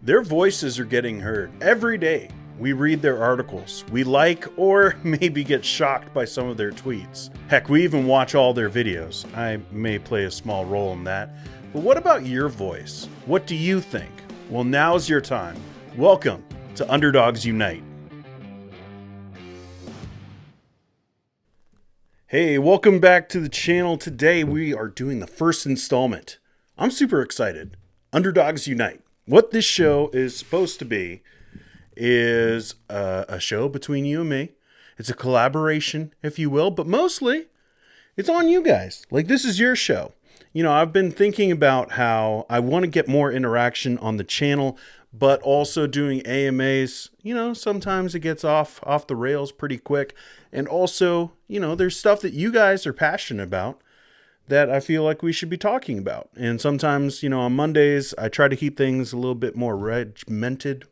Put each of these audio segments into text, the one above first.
Their voices are getting heard every day. We read their articles. We like or maybe get shocked by some of their tweets. Heck, we even watch all their videos. I may play a small role in that. But what about your voice? What do you think? Well, now's your time. Welcome to Underdogs Unite. Hey, welcome back to the channel. Today we are doing the first installment. I'm super excited. Underdogs Unite. What this show is supposed to be is a show between you and me. It's a collaboration, if you will, but mostly it's on you guys. Like, this is your show. You know, I've been thinking about how I want to get more interaction on the channel, but also doing AMAs, you know, sometimes it gets off the rails pretty quick. And also, you know, there's stuff that you guys are passionate about that I feel like we should be talking about. And sometimes, you know, on Mondays, I try to keep things a little bit more regimented,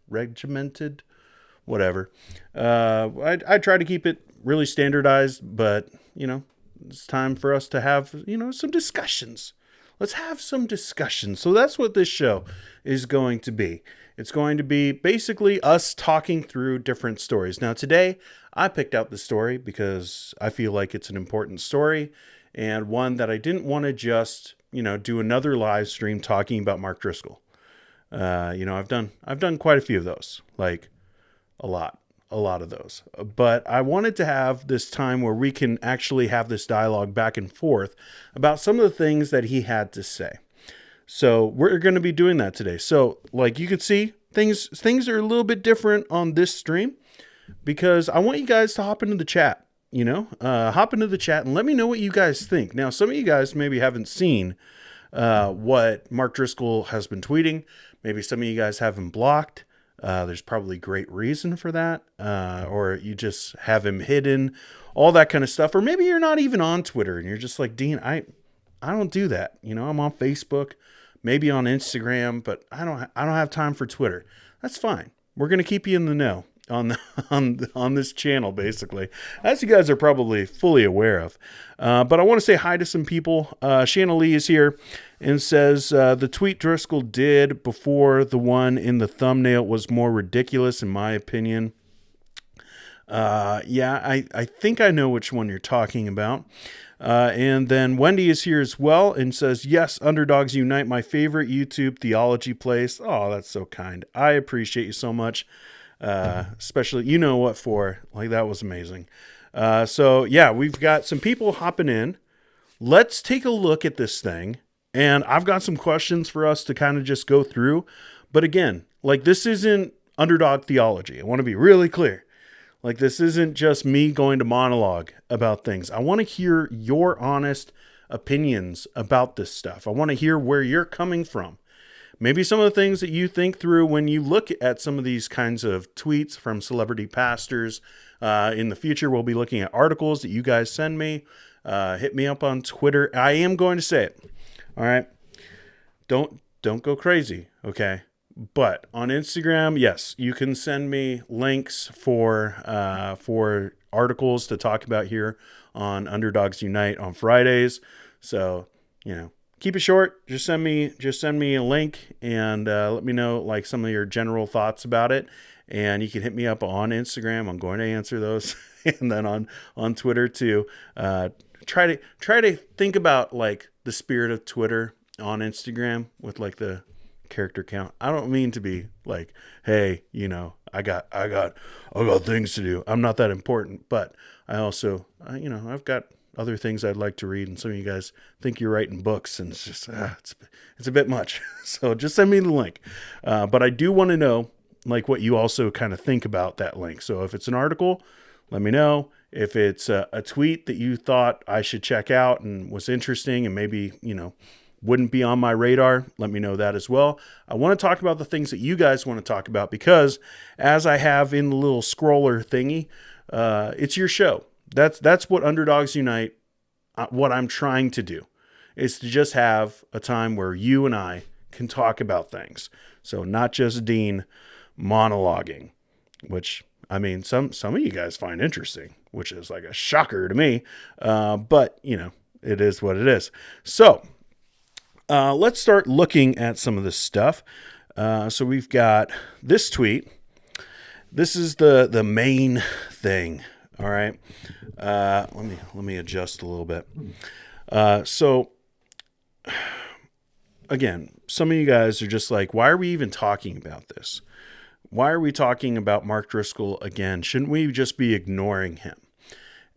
whatever. I try to keep it really standardized, but, you know, it's time for us to have, you know, some discussions. Let's have some discussions. So that's what this show is going to be. It's going to be basically us talking through different stories. Now, today, I picked out the story because I feel like it's an important story and one that I didn't want to just, you know, do another live stream talking about Mark Driscoll. You know, I've done quite a few of those, like a lot of those. But I wanted to have this time where we can actually have this dialogue back and forth about some of the things that he had to say. So we're going to be doing that today. So like you can see, things are a little bit different on this stream because I want you guys to hop into the chat, you know, hop into the chat and let me know what you guys think. Now, some of you guys maybe haven't seen what Mark Driscoll has been tweeting. Maybe some of you guys haven't blocked. There's probably great reason for that. Or you just have him hidden, all that kind of stuff. Or maybe you're not even on Twitter and you're just like, Dean, I don't do that. You know, I'm on Facebook, maybe on Instagram, but I don't have time for Twitter. That's fine. We're going to keep you in the know on this channel, basically, as you guys are probably fully aware of. But I want to say hi to some people. Shanna Lee is here and says, the tweet Driscoll did before the one in the thumbnail was more ridiculous, in my opinion. Yeah, I think I know which one you're talking about. And then Wendy is here as well and says, yes, Underdogs Unite, my favorite YouTube theology place. Oh, that's so kind. I appreciate you so much. Especially, you know what for. Like, that was amazing. So yeah, we've got some people hopping in. Let's take a look at this thing. And I've got some questions for us to kind of just go through. But again, like, this isn't underdog theology. I want to be really clear. Like, this isn't just me going to monologue about things. I want to hear your honest opinions about this stuff. I want to hear where you're coming from. Maybe some of the things that you think through when you look at some of these kinds of tweets from celebrity pastors. In the future, we'll be looking at articles that you guys send me. Hit me up on Twitter. I am going to say it. All right. Don't go crazy. Okay. But on Instagram, yes, you can send me links for articles to talk about here on Underdogs Unite on Fridays. So, you know, keep it short. Just send me a link and let me know, like, some of your general thoughts about it. And you can hit me up on Instagram. I'm going to answer those, and then on Twitter too. Try to think about, like, the spirit of Twitter on Instagram with, like, the character count. I don't mean to be like, hey, you know, I got things to do. I'm not that important, but I also, you know, I've got other things I'd like to read, and some of you guys think you're writing books, and it's just it's a bit much. So just send me the link. But I do want to know, like, what you also kind of think about that link. So if it's an article, let me know. If it's a tweet that you thought I should check out and was interesting and maybe, you know, wouldn't be on my radar, let me know that as well. I want to talk about the things that you guys want to talk about because, as I have in the little scroller thingy, it's your show. That's what Underdogs Unite, what I'm trying to do, is to just have a time where you and I can talk about things. So not just Dean monologuing, which, I mean, some of you guys find interesting, which is like a shocker to me. But, you know, it is what it is. So let's start looking at some of this stuff. So we've got this tweet. This is the main thing. All right. Let me adjust a little bit. So again, some of you guys are just like, why are we even talking about this? Why are we talking about Mark Driscoll again? Shouldn't we just be ignoring him?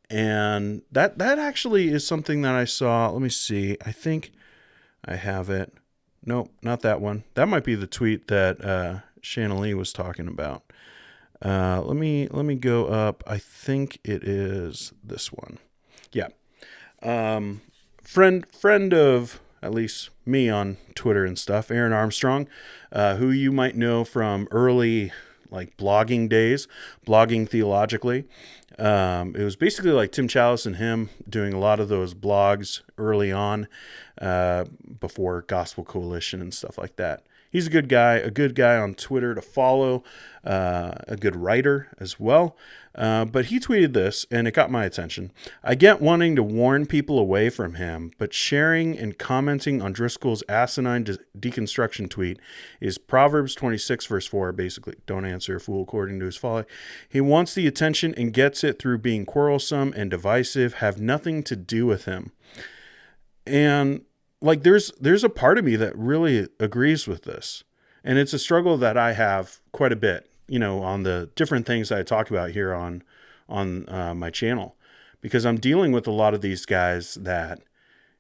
And that actually is something that I saw. Let me see. I think I have it. Nope, not that one. That might be the tweet that Shanna Lee was talking about. Let me go up. I think it is this one. Yeah. Friend of at least me on Twitter and stuff, Aaron Armstrong, who you might know from early like blogging days, blogging theologically. It was basically like Tim Chalice and him doing a lot of those blogs early on, before Gospel Coalition and stuff like that. He's a good guy on Twitter to follow, a good writer as well. But he tweeted this, and it got my attention. I get wanting to warn people away from him, but sharing and commenting on Driscoll's asinine deconstruction tweet is Proverbs 26, verse 4, basically, don't answer a fool according to his folly. He wants the attention and gets it through being quarrelsome and divisive, have nothing to do with him. And like there's a part of me that really agrees with this. And it's a struggle that I have quite a bit, on the different things I talk about here on my channel, because I'm dealing with a lot of these guys that,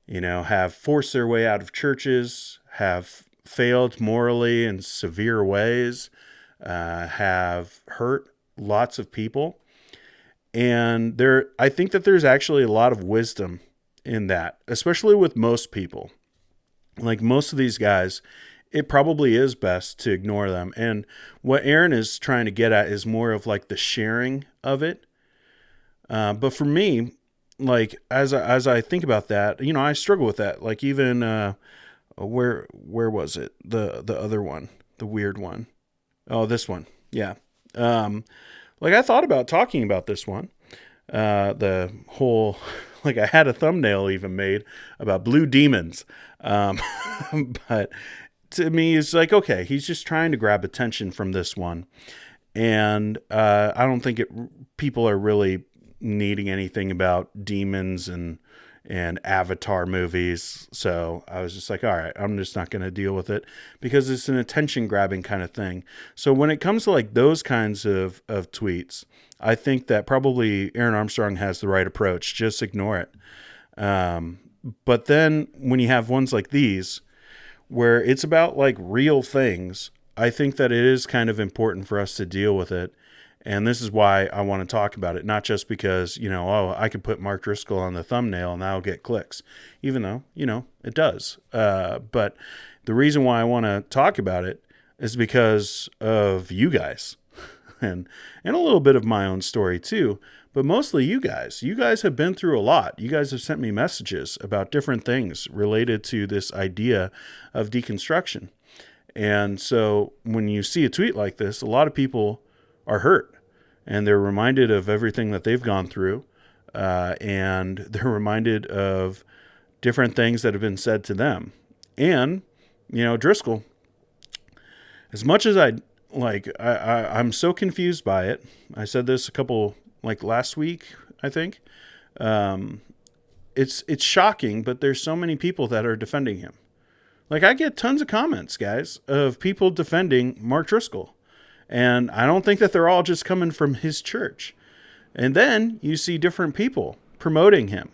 have forced their way out of churches, have failed morally in severe ways, have hurt lots of people. And I think that there's actually a lot of wisdom in that, especially with most people. Like most of these guys, it probably is best to ignore them. And what Aaron is trying to get at is more of like the sharing of it. But for me, like as I think about that, I struggle with that. Like even where was it? The other one, the weird one. Oh, this one. Yeah. Like I thought about talking about this one. The whole, like I had a thumbnail even made about blue demons. But to me, it's like, okay, he's just trying to grab attention from this one. And I don't think people are really needing anything about demons and Avatar movies. So I was just like, all right, I'm just not going to deal with it because it's an attention grabbing kind of thing. So when it comes to like those kinds of tweets, I think that probably Aaron Armstrong has the right approach. Just ignore it. But then when you have ones like these, where it's about like real things, I think that it is kind of important for us to deal with it. And this is why I want to talk about it. Not just because, I could put Mark Driscoll on the thumbnail and that'll get clicks, even though, it does. But the reason why I want to talk about it is because of you guys and a little bit of my own story too. But mostly you guys. You guys have been through a lot. You guys have sent me messages about different things related to this idea of deconstruction. And so when you see a tweet like this, a lot of people are hurt and they're reminded of everything that they've gone through. And they're reminded of different things that have been said to them. And, Driscoll, as much as I'm so confused by it. I said this a couple, last week, I think. It's shocking, but there's so many people that are defending him. I get tons of comments, guys, of people defending Mark Driscoll. And I don't think that they're all just coming from his church. And then you see different people promoting him.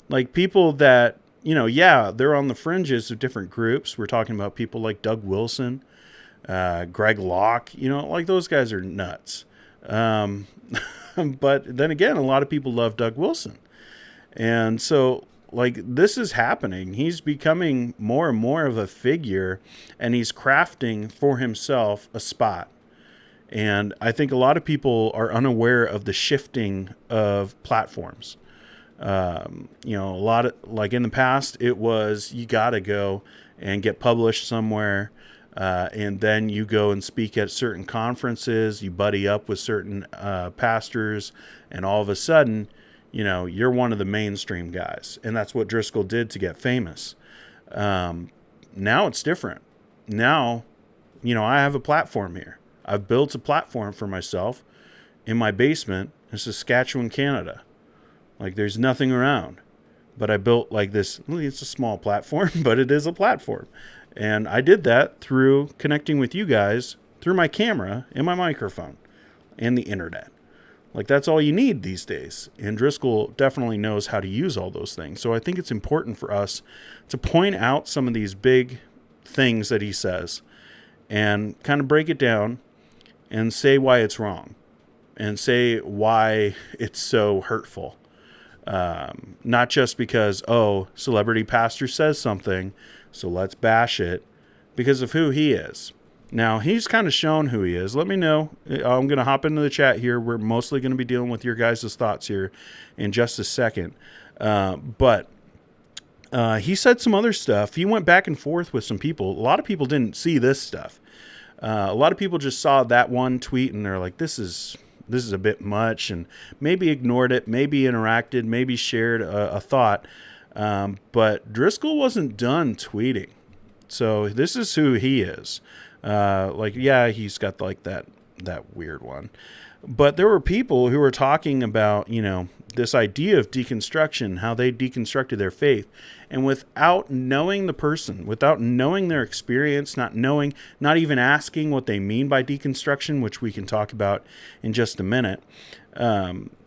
Like people that, they're on the fringes of different groups. We're talking about people like Doug Wilson, Greg Locke, those guys are nuts. But then again, a lot of people love Doug Wilson. And so, this is happening. He's becoming more and more of a figure, and he's crafting for himself a spot. And I think a lot of people are unaware of the shifting of platforms. A lot of, in the past, it was you got to go and get published somewhere. And then you go and speak at certain conferences, you buddy up with certain pastors, and all of a sudden, you're one of the mainstream guys. And that's what Driscoll did to get famous. Now it's different. Now I have a platform here. I've built a platform for myself in my basement in Saskatchewan, Canada. Like, there's nothing around. But I built like this, it's a small platform, but it is a platform. And I did that through connecting with you guys through my camera and my microphone and the internet. Like, that's all you need these days. And Driscoll definitely knows how to use all those things. So I think it's important for us to point out some of these big things that he says and kind of break it down and say why it's wrong and say why it's so hurtful. Not just because, celebrity pastor says something, so let's bash it, because of who he is. Now, he's kind of shown who he is. Let me know. I'm going to hop into the chat here. We're mostly going to be dealing with your guys' thoughts here in just a second. But he said some other stuff. He went back and forth with some people. A lot of people didn't see this stuff. A lot of people just saw that one tweet and they're like, this is a bit much, and maybe ignored it, maybe interacted, maybe shared a thought. But Driscoll wasn't done tweeting. So this is who he is. He's got like that weird one. But there were people who were talking about, this idea of deconstruction, how they deconstructed their faith. And without knowing the person, without knowing their experience, not even asking what they mean by deconstruction, which we can talk about in just a minute,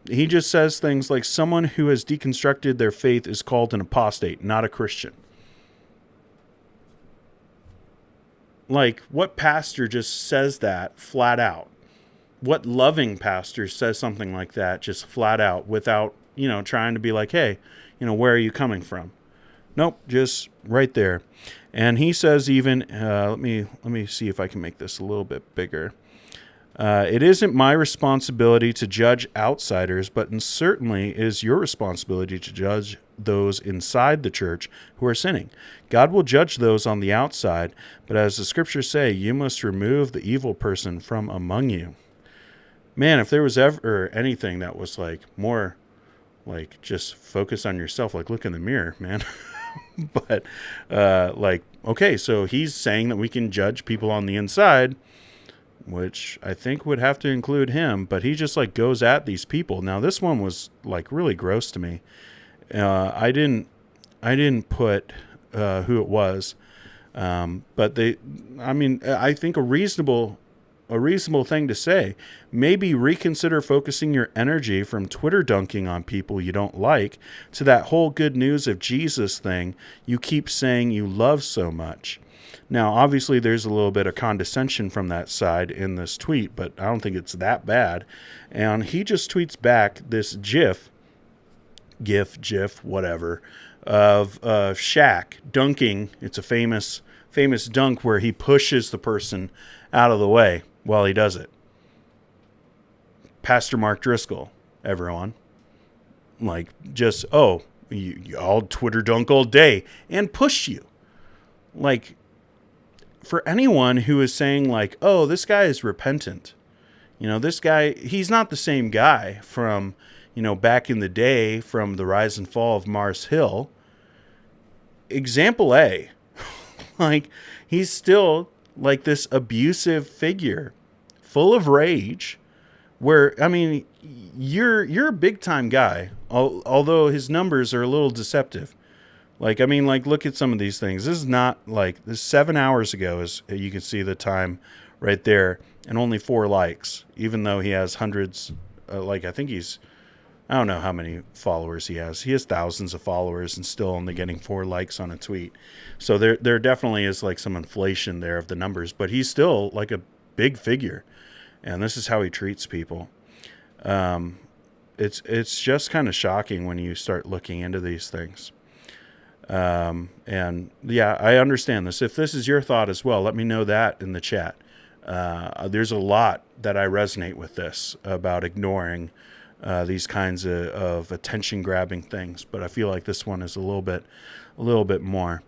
he just says things like, someone who has deconstructed their faith is called an apostate, not a Christian. Like, what pastor just says that flat out? What loving pastor says something like that just flat out without, trying to be like, hey, where are you coming from? Nope, just right there. And he says even, let me see if I can make this a little bit bigger. It isn't my responsibility to judge outsiders, but certainly is your responsibility to judge those inside the church who are sinning. God will judge those on the outside, but as the scriptures say, you must remove the evil person from among you. Man, if there was ever anything that was like more like just focus on yourself, like look in the mirror, man. But okay, so he's saying that we can judge people on the inside, which I think would have to include him, but he just like goes at these people. Now this one was like really gross to me. I didn't put who it was, but I think a reasonable thing to say, maybe reconsider focusing your energy from Twitter dunking on people you don't like to that whole good news of Jesus thing you keep saying you love so much. Now, obviously, there's a little bit of condescension from that side in this tweet, but I don't think it's that bad. And he just tweets back this GIF, whatever, of Shaq dunking. It's a famous dunk where he pushes the person out of the way while he does it. Pastor Mark Driscoll, everyone. Like, just, I'll Twitter dunk all day and push you. Like, for anyone who is saying like, oh, this guy is repentant. This guy, he's not the same guy from, back in the day from the rise and fall of Mars Hill. Example A, like he's still like this abusive figure full of rage where, you're a big time guy, although his numbers are a little deceptive. Look at some of these things. This is not this 7 hours ago, as you can see the time right there, and only 4 likes, even though he has hundreds, I don't know how many followers he has. He has thousands of followers and still only getting 4 likes on a tweet. So there definitely is some inflation there of the numbers, but he's still like a big figure. And this is how he treats people. It's just kind of shocking when you start looking into these things. And yeah, I understand this. If this is your thought as well, let me know that in the chat. There's a lot that I resonate with this about ignoring these kinds of attention grabbing things, but I feel like this one is a little bit more.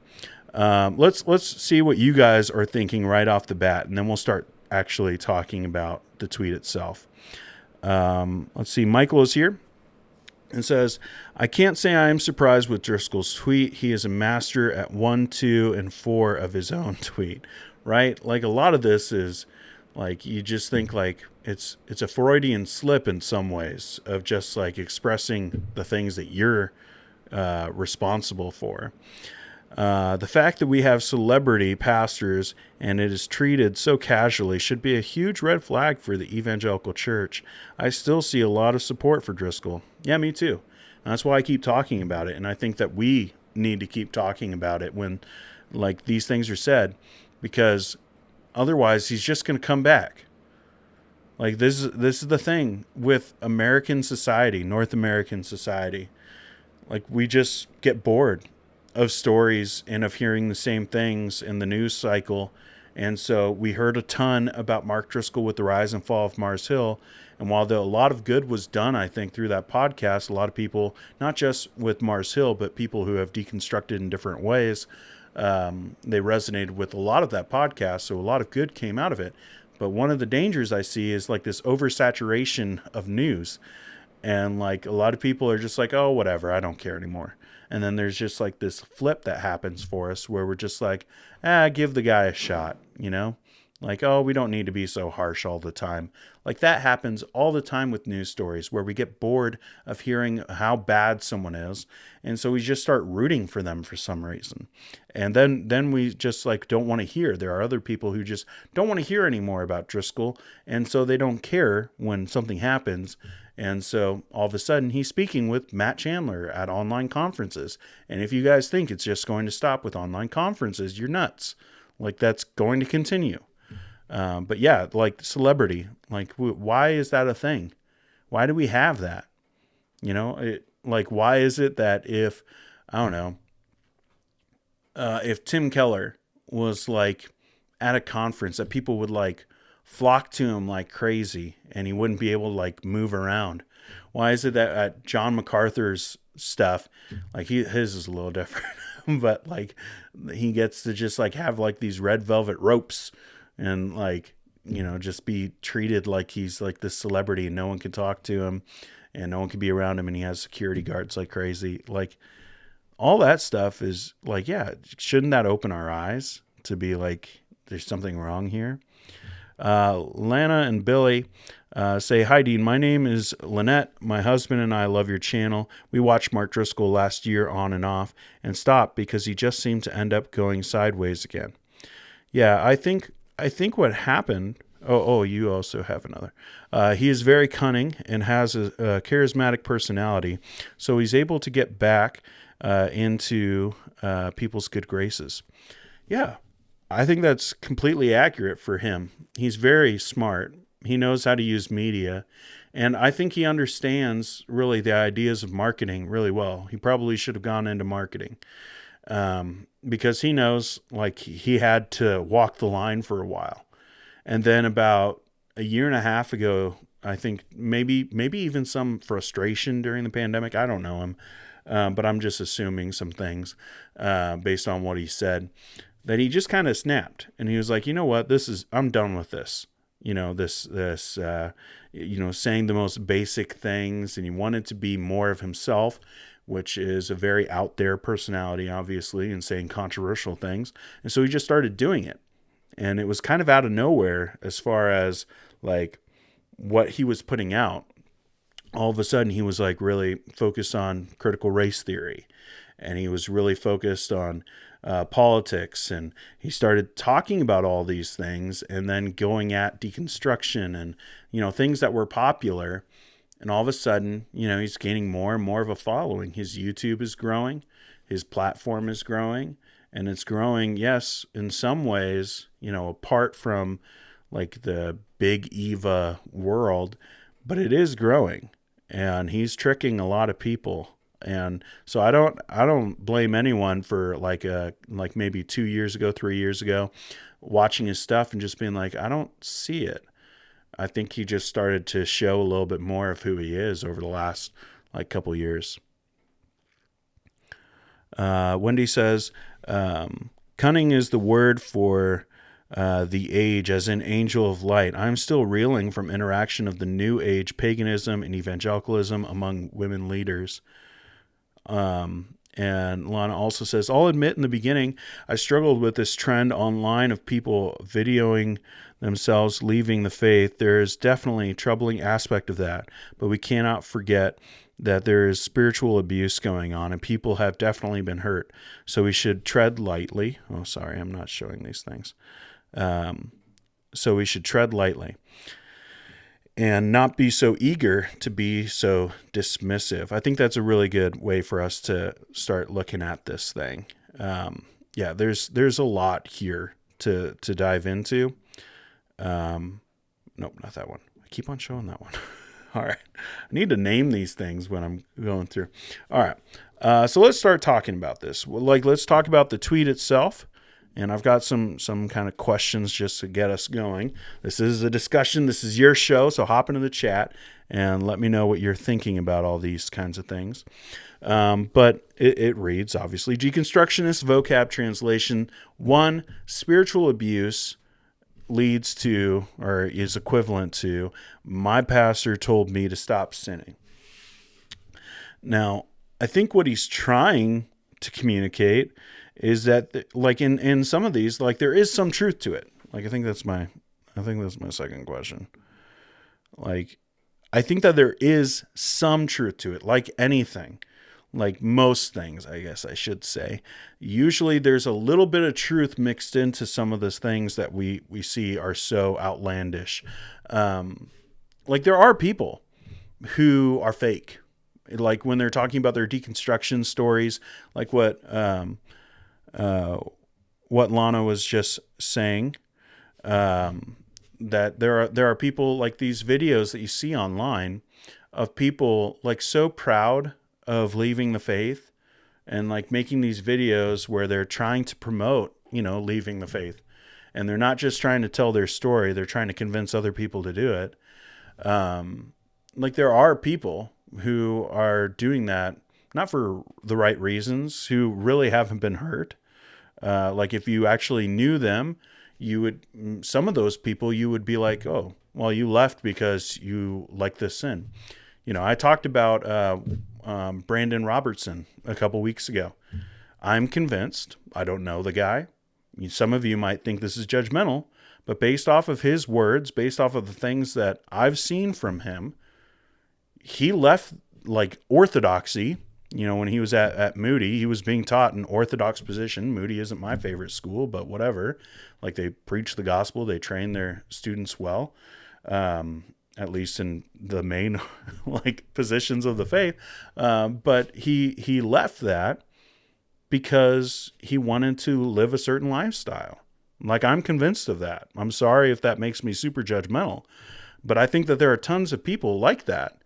Let's see what you guys are thinking right off the bat, and then we'll start actually talking about the tweet itself. Let's see. Michael is here and says, I can't say I am surprised with Driscoll's tweet. He is a master at 1, 2, and 4 of his own tweet. right? Like a lot of this is like, you just think like it's a Freudian slip in some ways of just like expressing the things that you're responsible for. The fact that we have celebrity pastors and it is treated so casually should be a huge red flag for the evangelical church. I still see a lot of support for Driscoll. Yeah, me too. And that's why I keep talking about it. And I think that we need to keep talking about it when like these things are said, because otherwise he's just going to come back. Like this is the thing with American society, North American society. Like we just get bored of stories and of hearing the same things in the news cycle. And so we heard a ton about Mark Driscoll with the rise and fall of Mars Hill. And while a lot of good was done, I think, through that podcast, a lot of people, not just with Mars Hill, but people who have deconstructed in different ways, they resonated with a lot of that podcast. So a lot of good came out of it. But one of the dangers I see is like this oversaturation of news. And like a lot of people are just like, oh, whatever, I don't care anymore. And then there's just like this flip that happens for us where we're just like, give the guy a shot, you know? Like, oh, we don't need to be so harsh all the time. Like that happens all the time with news stories where we get bored of hearing how bad someone is. And so we just start rooting for them for some reason. And then we just like don't want to hear. There are other people who just don't want to hear anymore about Driscoll. And so they don't care when something happens. And so all of a sudden he's speaking with Matt Chandler at online conferences. And if you guys think it's just going to stop with online conferences, you're nuts. Like that's going to continue. But yeah, like celebrity, like why is that a thing? Why do we have that? You know, like, why is it that if, I don't know, if Tim Keller was like at a conference that people would like flock to him like crazy and he wouldn't be able to like move around? Why is it that at John MacArthur's stuff, like his is a little different, but like he gets to just like have like these red velvet ropes and like, you know, just be treated like he's like this celebrity and no one can talk to him and no one can be around him and he has security guards like crazy. Like all that stuff is like, yeah, shouldn't that open our eyes to be like, there's something wrong here? Lana and Billy say, hi, Dean. My name is Lynette. My husband and I love your channel. We watched Mark Driscoll last year on and off and stopped because he just seemed to end up going sideways again. Yeah, I think what happened. Oh, you also have another. He is very cunning and has a charismatic personality, so he's able to get back into people's good graces. Yeah, I think that's completely accurate for him. He's very smart. He knows how to use media, and I think he understands really the ideas of marketing really well. He probably should have gone into marketing. Because he knows like he had to walk the line for a while. And then about a year and a half ago, I think maybe even some frustration during the pandemic. I don't know him, but I'm just assuming some things based on what he said, that he just kind of snapped and he was like, you know what, I'm done with this. You know, this saying the most basic things, and he wanted to be more of himself, which is a very out there personality, obviously, and saying controversial things. And so he just started doing it. And it was kind of out of nowhere as far as like what he was putting out. All of a sudden he was like really focused on critical race theory. And he was really focused on politics. And he started talking about all these things and then going at deconstruction and, you know, things that were popular. And all of a sudden, you know, he's gaining more and more of a following. His YouTube is growing. His platform is growing. And it's growing, yes, in some ways, you know, apart from like the big Eva world, but it is growing. And he's tricking a lot of people. And so I don't blame anyone for like maybe 2 years ago, 3 years ago, watching his stuff and just being like, I don't see it. I think he just started to show a little bit more of who he is over the last like couple years. Wendy says, cunning is the word for the age, as in angel of light. I'm still reeling from interaction of the new age paganism and evangelicalism among women leaders. And Lana also says, I'll admit in the beginning, I struggled with this trend online of people videoing themselves leaving the faith. There is definitely a troubling aspect of that, but we cannot forget that there is spiritual abuse going on and people have definitely been hurt. So we should tread lightly. Oh, sorry, I'm not showing these things. So we should tread lightly and not be so eager to be so dismissive. I think that's a really good way for us to start looking at this thing. Yeah, there's a lot here to dive into. Nope, not that one. I keep on showing that one. All right. I need to name these things when I'm going through. All right. So let's start talking about this. Let's talk about the tweet itself. And I've got some kind of questions just to get us going. This is a discussion. This is your show, so hop into the chat and let me know what you're thinking about all these kinds of things. But it reads, obviously, Deconstructionist vocab translation 1, spiritual abuse leads to, or is equivalent to, my pastor told me to stop sinning. Now, I think what he's trying to communicate is that, like in some of these, like there is some truth to it. Like I think that's my second question. Like I think that there is some truth to it, like anything, like most things, I guess I should say. Usually there's a little bit of truth mixed into some of those things that we see are so outlandish. Like there are people who are fake. Like when they're talking about their deconstruction stories, like what Lana was just saying, that there are people like these videos that you see online of people like so proud of leaving the faith and like making these videos where they're trying to promote, leaving the faith, and they're not just trying to tell their story. They're trying to convince other people to do it. Like there are people who are doing that, not for the right reasons, who really haven't been hurt. Like if you actually knew them, some of those people, you would be like, oh, well, you left because you like this sin. I talked about Brandon Robertson a couple weeks ago. I'm convinced, I don't know the guy. Some of you might think this is judgmental, but based off of his words, based off of the things that I've seen from him, he left like orthodoxy. When he was at Moody, he was being taught an orthodox position. Moody isn't my favorite school, but whatever. Like they preach the gospel, they train their students well, at least in the main like positions of the faith. But he left that because he wanted to live a certain lifestyle. Like I'm convinced of that. I'm sorry if that makes me super judgmental, but I think that there are tons of people like that.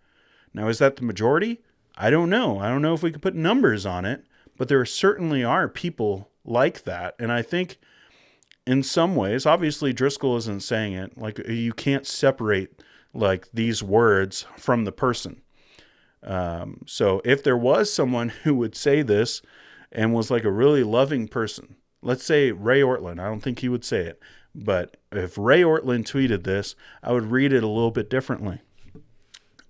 Now, is that the majority? I don't know. I don't know if we could put numbers on it, but there certainly are people like that. And I think in some ways, obviously Driscoll isn't saying it, like you can't separate like these words from the person. So if there was someone who would say this and was like a really loving person, let's say Ray Ortlund, I don't think he would say it, but if Ray Ortlund tweeted this, I would read it a little bit differently.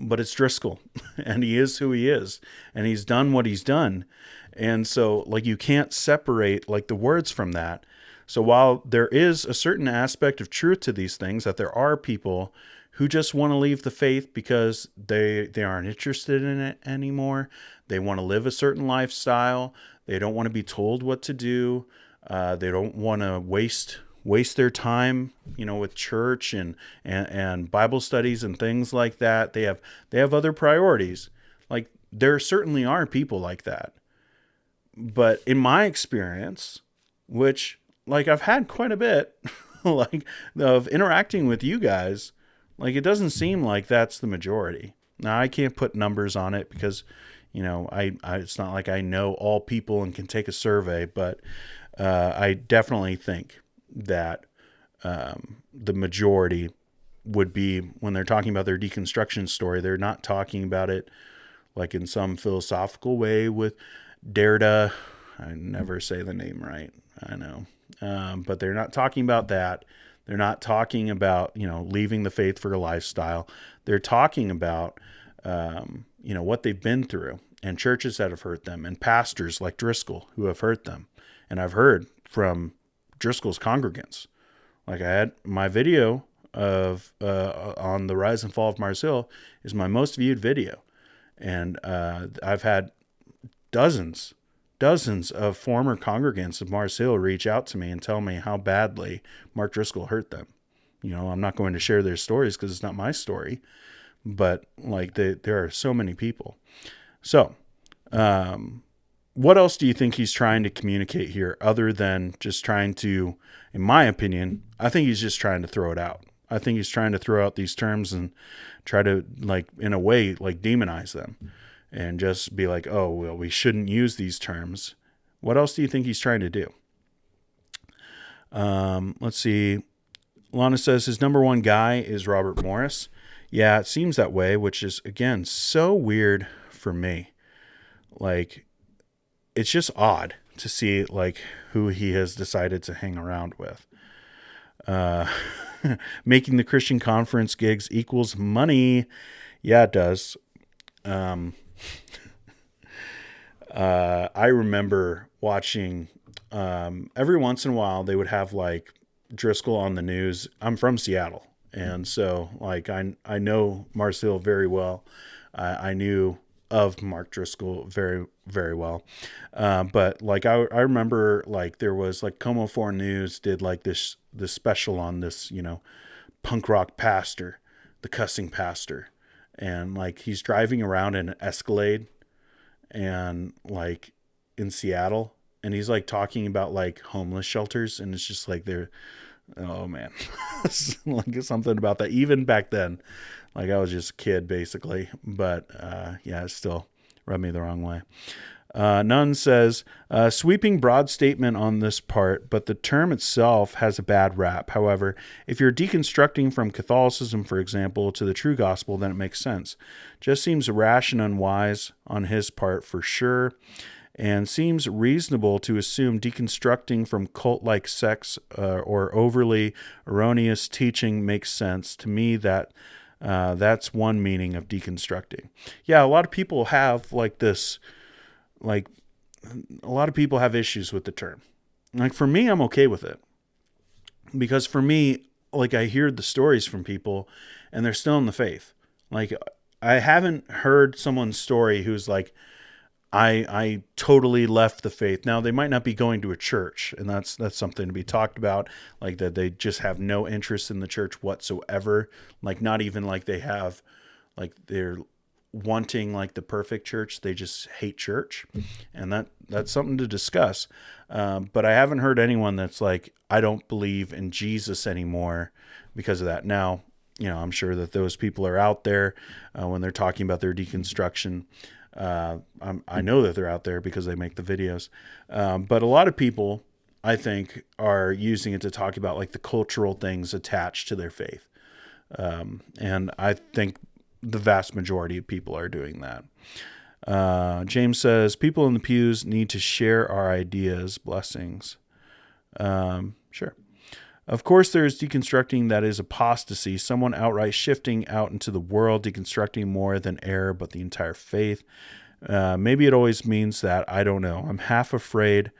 But it's Driscoll, and he is who he is, and he's done what he's done. And so like you can't separate like the words from that. So while there is a certain aspect of truth to these things, that there are people who just want to leave the faith because they aren't interested in it anymore. They want to live a certain lifestyle. They don't want to be told what to do. They don't want to waste their time, with church and Bible studies and things like that. They have other priorities. Like there certainly are people like that. But in my experience, which like I've had quite a bit like of interacting with you guys, like it doesn't seem like that's the majority. Now I can't put numbers on it because, I it's not like I know all people and can take a survey, but I definitely think that the majority would be, when they're talking about their deconstruction story, they're not talking about it like in some philosophical way with Derrida. I never say the name right, I know. But they're not talking about that. They're not talking about, leaving the faith for a lifestyle. They're talking about, what they've been through, and churches that have hurt them, and pastors like Driscoll who have hurt them. And I've heard from Driscoll's congregants. Like, I had my video of on the rise and fall of Mars Hill is my most viewed video. And I've had dozens of former congregants of Mars Hill reach out to me and tell me how badly Mark Driscoll hurt them. I'm not going to share their stories because it's not my story, but like there are so many people. So, what else do you think he's trying to communicate here other than just trying to, in my opinion, I think he's just trying to throw it out. I think he's trying to throw out these terms and try to, like, in a way, like, demonize them and just be like, oh, well, we shouldn't use these terms. What else do you think he's trying to do? Let's see. Lana says his number one guy is Robert Morris. Yeah, it seems that way, which is, again, so weird for me. Like, it's just odd to see, like, who he has decided to hang around with. Making the Christian conference gigs equals money. Yeah, it does. I remember watching, every once in a while they would have like Driscoll on the news. I'm from Seattle. And so like, I know Mars Hill very well. I knew of Mark Driscoll very, very well. But like, I remember like there was like Como 4 News did like this special on this, punk rock pastor, the cussing pastor. And like, he's driving around in an Escalade and like in Seattle, and he's like talking about like homeless shelters. And it's just like, oh man, like something about that. Even back then, like I was just a kid basically, but yeah, it still rubbed me the wrong way. Nunn says, sweeping broad statement on this part, but the term itself has a bad rap. However, if you're deconstructing from Catholicism, for example, to the true gospel, then it makes sense. Just seems rash and unwise on his part for sure, and seems reasonable to assume deconstructing from cult-like sects or overly erroneous teaching makes sense. To me, that's one meaning of deconstructing. Yeah, a lot of people have like this. Like, a lot of people have issues with the term. Like, for me, I'm okay with it. Because for me, like, I hear the stories from people and they're still in the faith. Like, I haven't heard someone's story who's like, I totally left the faith. Now, they might not be going to a church, and that's something to be talked about. Like, that they just have no interest in the church whatsoever. Like, not even like they have, like, they're wanting like the perfect church. They just hate church, and that's something to discuss. But I haven't heard anyone that's like, I don't believe in Jesus anymore because of that. Now, I'm sure that those people are out there when they're talking about their deconstruction. I know that they're out there because they make the videos. But a lot of people, I think, are using it to talk about like the cultural things attached to their faith. And I think the vast majority of people are doing that. James says, people in the pews need to share our ideas. Blessings. Sure. Of course, there is deconstructing that is apostasy, someone outright shifting out into the world, deconstructing more than error, but the entire faith. Maybe it always means that. I don't know. I'm half afraid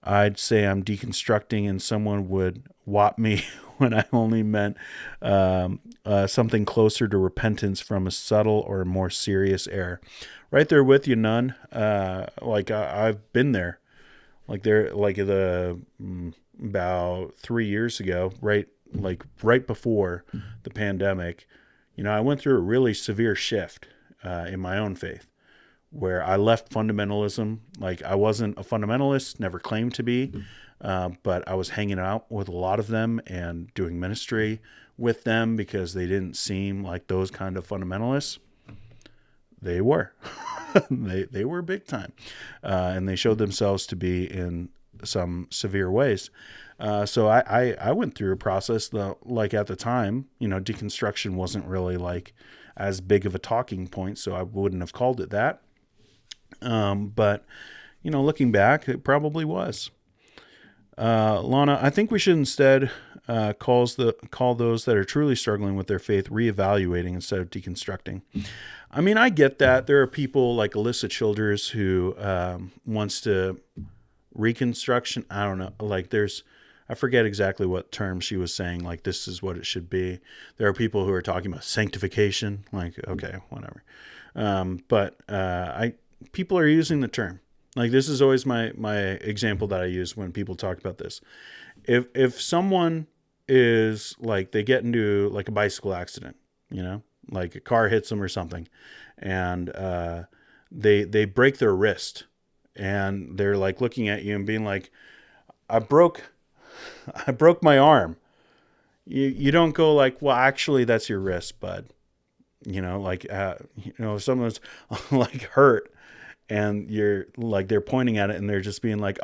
I'd say I'm deconstructing and someone would whop me when I only meant something closer to repentance from a subtle or more serious error. Right there with you, Nunn. Like I've been there. Like about 3 years ago, right before the pandemic, I went through a really severe shift in my own faith, where I left fundamentalism. Like, I wasn't a fundamentalist, never claimed to be, but I was hanging out with a lot of them and doing ministry with them because they didn't seem like those kind of fundamentalists. They were. they were big time. And they showed themselves to be in some severe ways. So I went through a process that, like, at the time, deconstruction wasn't really like as big of a talking point, so I wouldn't have called it that. But looking back, it probably was. Lana, I think we should instead call those that are truly struggling with their faith reevaluating instead of deconstructing. I mean, I get that. There are people like Alyssa Childers who wants to reconstruction. I don't know. Like I forget exactly what term she was saying. Like, this is what it should be. There are people who are talking about sanctification. Like, okay, whatever. But people are using the term. Like, this is always my example that I use when people talk about this. If someone is like, they get into like a bicycle accident, like a car hits them or something, and they break their wrist, and they're like looking at you and being like, I broke my arm. You don't go like, well, actually that's your wrist, bud. If someone's like hurt and you're like, they're pointing at it and they're just being like,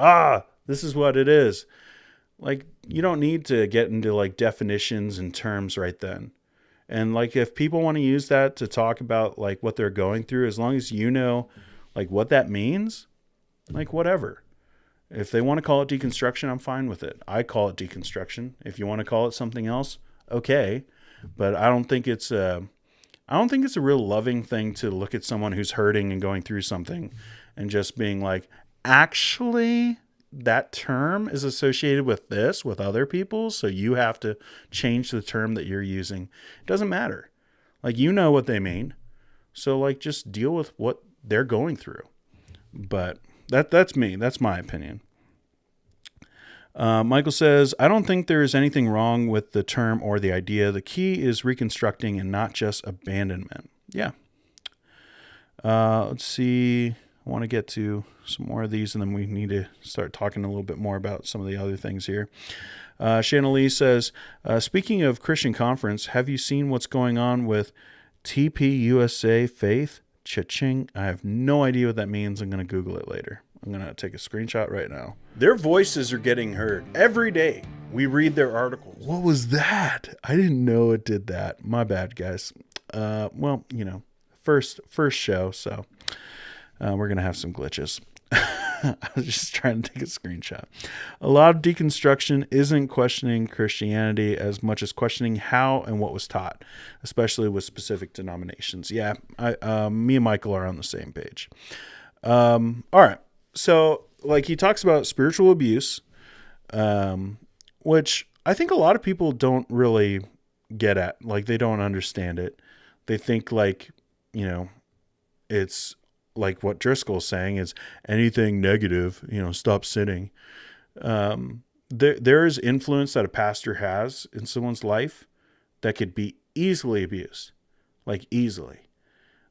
this is what it is. Like, you don't need to get into like definitions and terms right then. And like, if people want to use that to talk about like what they're going through, as long as you know like what that means, like whatever. If they want to call it deconstruction, I'm fine with it. I call it deconstruction. If you want to call it something else, okay. But I don't think it's a real loving thing to look at someone who's hurting and going through something and just being like, actually, that term is associated with this, with other people, so you have to change the term that you're using. It doesn't matter. Like, you know what they mean. So like, just deal with what they're going through. But that's me. That's my opinion. Michael says, I don't think there is anything wrong with the term or the idea. The key is reconstructing and not just abandonment. Yeah. Let's see. I want to get to some more of these, and then we need to start talking a little bit more about some of the other things here. Shanna Lee says, speaking of Christian Conference, have you seen what's going on with TPUSA Faith? Cha-ching. I have no idea what that means. I'm going to Google it later. I'm going to take a screenshot right now. Their voices are getting heard every day. We read their articles. What was that? I didn't know it did that. My bad, guys. Well, first show, so we're going to have some glitches. I was just trying to take a screenshot. A lot of deconstruction isn't questioning Christianity as much as questioning how and what was taught, especially with specific denominations. Yeah, me and Michael are on the same page. All right. So, like, he talks about spiritual abuse, which I think a lot of people don't really get at. Like, they don't understand it. They think, like, it's like what Driscoll's saying is anything negative, stop sinning. There is influence that a pastor has in someone's life that could be easily abused, like easily,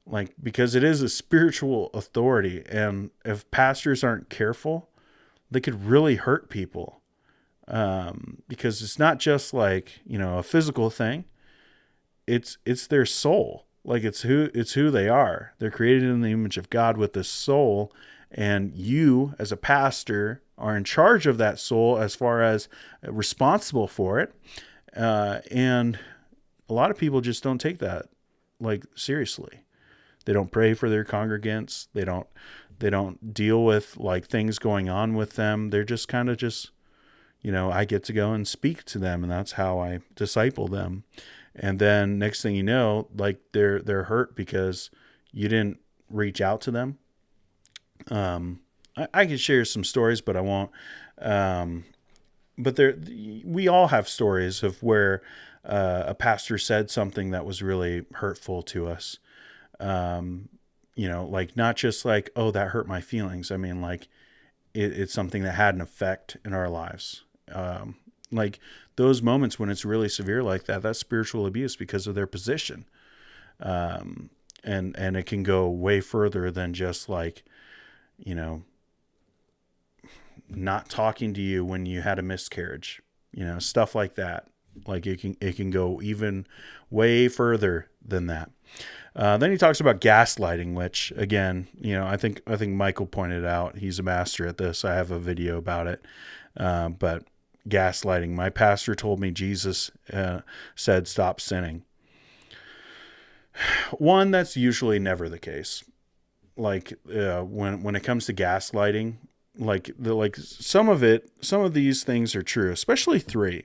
like, because it is a spiritual authority. And if pastors aren't careful, they could really hurt people. Because it's not just like, a physical thing. It's their soul. Like, it's who they are. They're created in the image of God with this soul, and you as a pastor are in charge of that soul as far as responsible for it. And a lot of people just don't take that like seriously. They don't pray for their congregants. They don't deal with like things going on with them. They're just kind of I get to go and speak to them, and that's how I disciple them. And then next thing you know, like they're hurt because you didn't reach out to them. I can share some stories, but I won't. But we all have stories of where a pastor said something that was really hurtful to us. Like, not just like, oh, that hurt my feelings. I mean, like it's something that had an effect in our lives. Like those moments when it's really severe like that, that's spiritual abuse because of their position. And it can go way further than just like, not talking to you when you had a miscarriage, stuff like that. Like it can go even way further than that. Then he talks about gaslighting, which again, I think Michael pointed out, he's a master at this. I have a video about it. But gaslighting, my pastor told me Jesus said, stop sinning. One, that's usually never the case. Like when it comes to gaslighting, some of these things are true, especially three.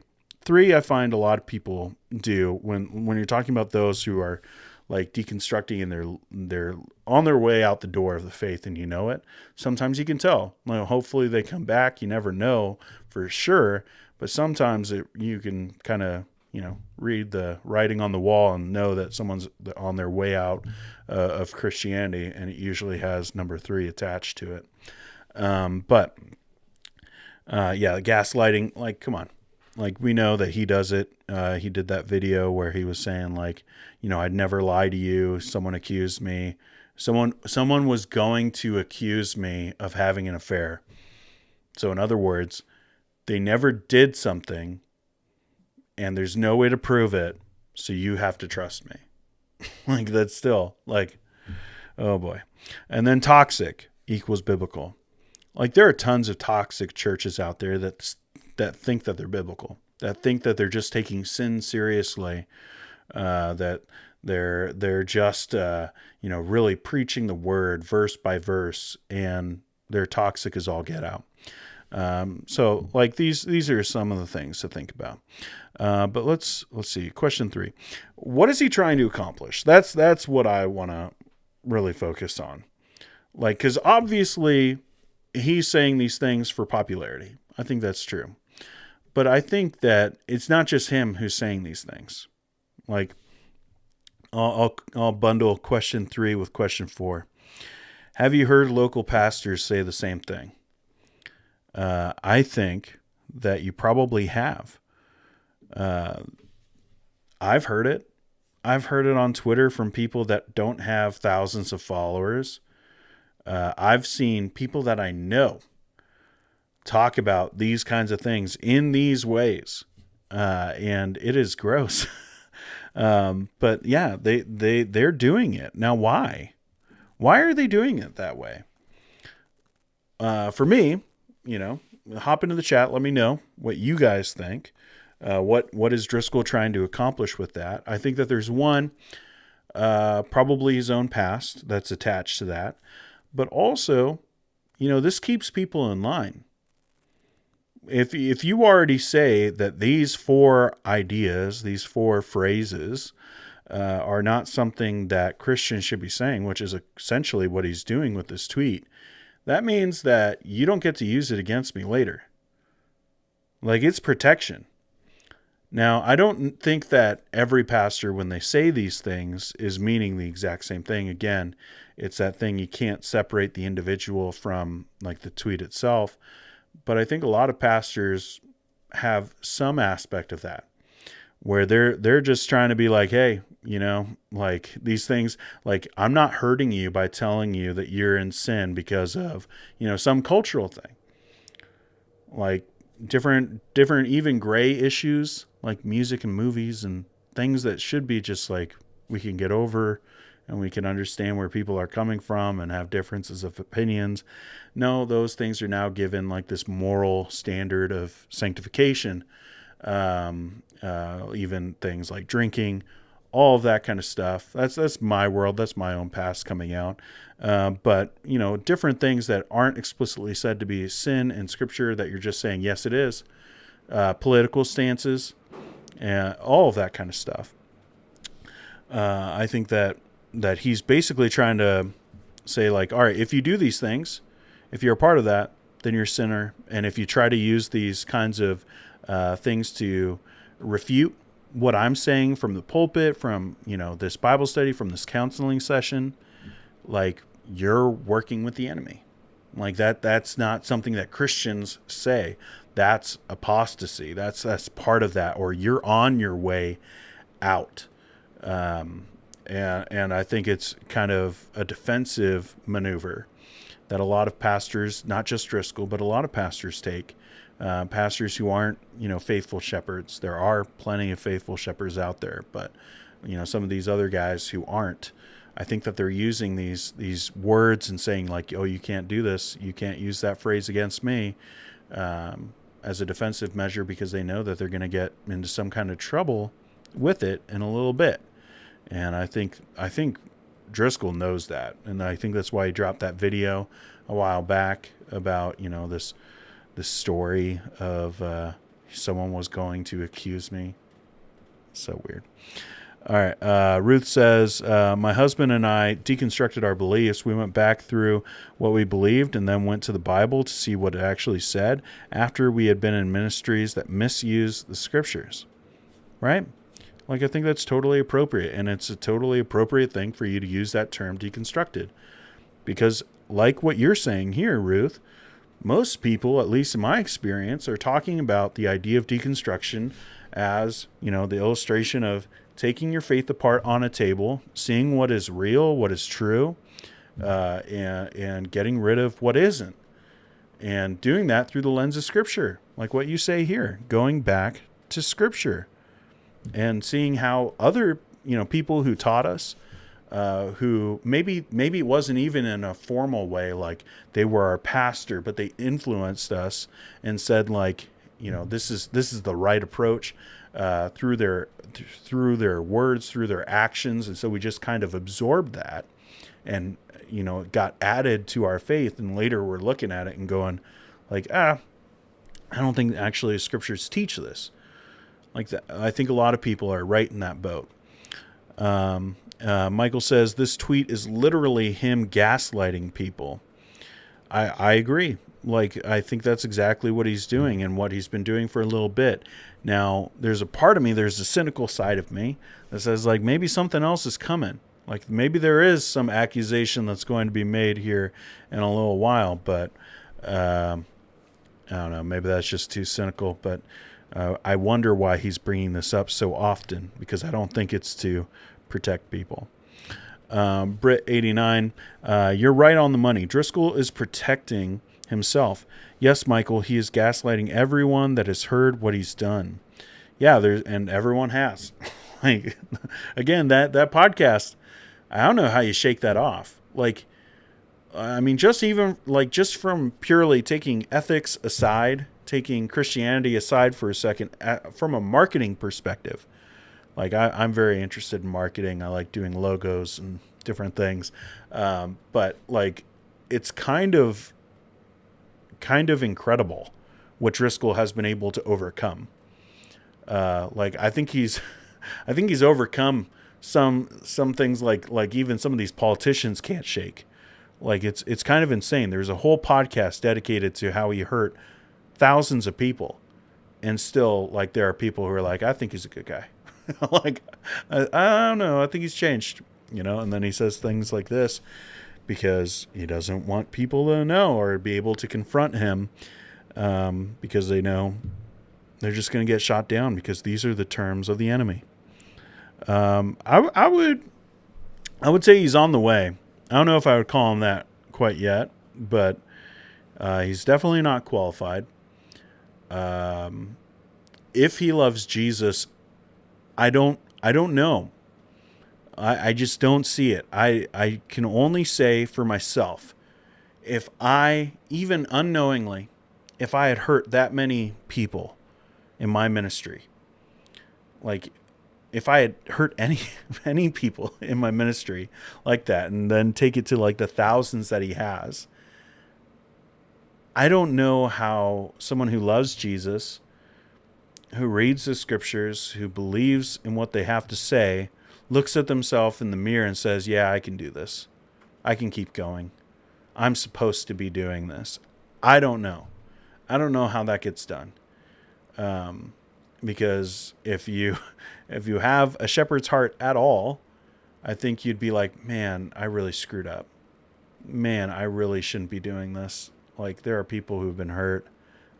I find a lot of people do when you're talking about those who are like deconstructing and they're on their way out the door of the faith, and you know it. Sometimes you can tell. Hopefully they come back. You never know for sure, but sometimes you can kind of read the writing on the wall and know that someone's on their way out of Christianity, and it usually has number 3 attached to it. But gaslighting, like, come on. Like, we know that he does it. He did that video where he was saying, like, I'd never lie to you. Someone accused me. Someone was going to accuse me of having an affair. So in other words, they never did something and there's no way to prove it. So you have to trust me. Like, that's still like, oh boy. And then toxic equals biblical. Like, there are tons of toxic churches out there that think that they're biblical, that think that they're just taking sin seriously, that they're just really preaching the word verse by verse, and they're toxic as all get out. So like these are some of the things to think about. But let's see. Question 3. What is he trying to accomplish? That's what I want to really focus on. Like, because obviously he's saying these things for popularity. I think that's true. But I think that it's not just him who's saying these things. Like, I'll bundle question 3 with question 4. Have you heard local pastors say the same thing? I think that you probably have. I've heard it. I've heard it on Twitter from people that don't have thousands of followers. I've seen people that I know talk about these kinds of things in these ways. And it is gross. But yeah, they're doing it. Now, why? Why are they doing it that way? For me, hop into the chat. Let me know what you guys think. What is Driscoll trying to accomplish with that? I think that there's one, probably his own past that's attached to that. But also, this keeps people in line. If you already say that these 4 ideas, these 4 phrases, are not something that Christians should be saying, which is essentially what he's doing with this tweet, that means that you don't get to use it against me later. Like, it's protection. Now, I don't think that every pastor, when they say these things, is meaning the exact same thing. Again, it's that thing, you can't separate the individual from, like, the tweet itself. But I think a lot of pastors have some aspect of that, where they're just trying to be like, hey, like, these things, like, I'm not hurting you by telling you that you're in sin because of, some cultural thing. Like, different even gray issues, like music and movies and things that should be just like, we can get over and we can understand where people are coming from and have differences of opinions. No, those things are now given like this moral standard of sanctification. Even things like drinking, all of that kind of stuff. That's my world. That's my own past coming out. But different things that aren't explicitly said to be sin in Scripture that you're just saying, yes, it is. Political stances, and all of that kind of stuff. I think that he's basically trying to say, like, all right, if you do these things, if you're a part of that, then you're a sinner. And if you try to use these kinds of things to refute what I'm saying from the pulpit, from, this Bible study, from this counseling session, like, you're working with the enemy. Like, that's not something that Christians say. That's apostasy. That's part of that, or you're on your way out. And I think it's kind of a defensive maneuver that a lot of pastors, not just Driscoll, but a lot of pastors take. Pastors who aren't, faithful shepherds. There are plenty of faithful shepherds out there, but, some of these other guys who aren't, I think that they're using these words and saying, like, oh, you can't do this. You can't use that phrase against me, as a defensive measure, because they know that they're going to get into some kind of trouble with it in a little bit. And I think Driscoll knows that. And I think that's why he dropped that video a while back about, this story of someone was going to accuse me. So weird. All right. Ruth says, my husband and I deconstructed our beliefs. We went back through what we believed and then went to the Bible to see what it actually said after we had been in ministries that misused the scriptures. Right? Like, I think that's totally appropriate. And it's a totally appropriate thing for you to use that term deconstructed. Because like what you're saying here, Ruth, most people, at least in my experience, are talking about the idea of deconstruction as, the illustration of taking your faith apart on a table, seeing what is real, what is true, and getting rid of what isn't. And doing that through the lens of Scripture, like what you say here, going back to Scripture and seeing how other, people who taught us, who maybe it wasn't even in a formal way, like they were our pastor, but they influenced us and said, like, this is the right approach, through their words, through their actions. And so we just kind of absorbed that, and it got added to our faith. And later we're looking at it and going like, I don't think actually the scriptures teach this like that. I think a lot of people are right in that boat. Michael says this tweet is literally him gaslighting people. I agree. Like, I think that's exactly what he's doing and what he's been doing for a little bit. Now, there's a part of me, there's a cynical side of me that says, like, maybe something else is coming. Like, maybe there is some accusation that's going to be made here in a little while. But I don't know. Maybe that's just too cynical. But I wonder why he's bringing this up so often, because I don't think it's to protect people. Brit89, you're right on the money. Driscoll is protecting himself. Yes, Michael, he is gaslighting everyone that has heard what he's done. Yeah, and everyone has. Like, again, that podcast, I don't know how you shake that off. Like, I mean, just from purely taking ethics aside, taking Christianity aside for a second, from a marketing perspective, like I'm very interested in marketing. I like doing logos and different things. But like, it's kind of incredible what Driscoll has been able to overcome. Like, I think he's overcome some things like even some of these politicians can't shake. Like, it's kind of insane. There's a whole podcast dedicated to how he hurt thousands of people, and still, like, there are people who are like, I think he's a good guy. Like, I don't know. I think he's changed, and then he says things like this because he doesn't want people to know or be able to confront him, because they know they're just going to get shot down because these are the terms of the enemy. I would say he's on the way. I don't know if I would call him that quite yet, but he's definitely not qualified. If he loves Jesus, I don't know. I just don't see it. I can only say for myself, if I, even unknowingly, if I had hurt that many people in my ministry, like if I had hurt any people in my ministry like that, and then take it to like the thousands that he has, I don't know how someone who loves Jesus, who reads the scriptures, who believes in what they have to say, looks at themselves in the mirror and says, yeah, I can do this. I can keep going. I'm supposed to be doing this. I don't know. I don't know how that gets done. Because if you have a shepherd's heart at all, I think you'd be like, man, I really screwed up. Man, I really shouldn't be doing this. Like, there are people who've been hurt.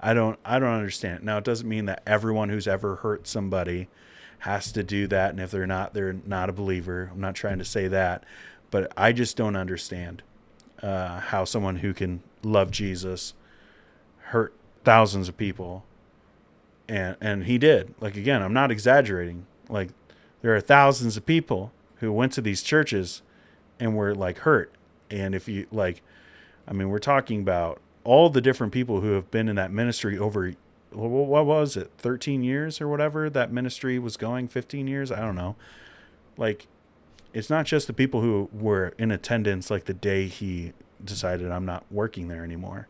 I don't understand. Now, it doesn't mean that everyone who's ever hurt somebody has to do that, and if they're not a believer. I'm not trying to say that, but I just don't understand how someone who can love Jesus hurt thousands of people, and he did. Like, again, I'm not exaggerating. Like, there are thousands of people who went to these churches and were like hurt, and if you like, I mean, we're talking about all the different people who have been in that ministry over, what was it, 13 years or whatever that ministry was going, 15 years? I don't know. Like, it's not just the people who were in attendance like the day he decided I'm not working there anymore.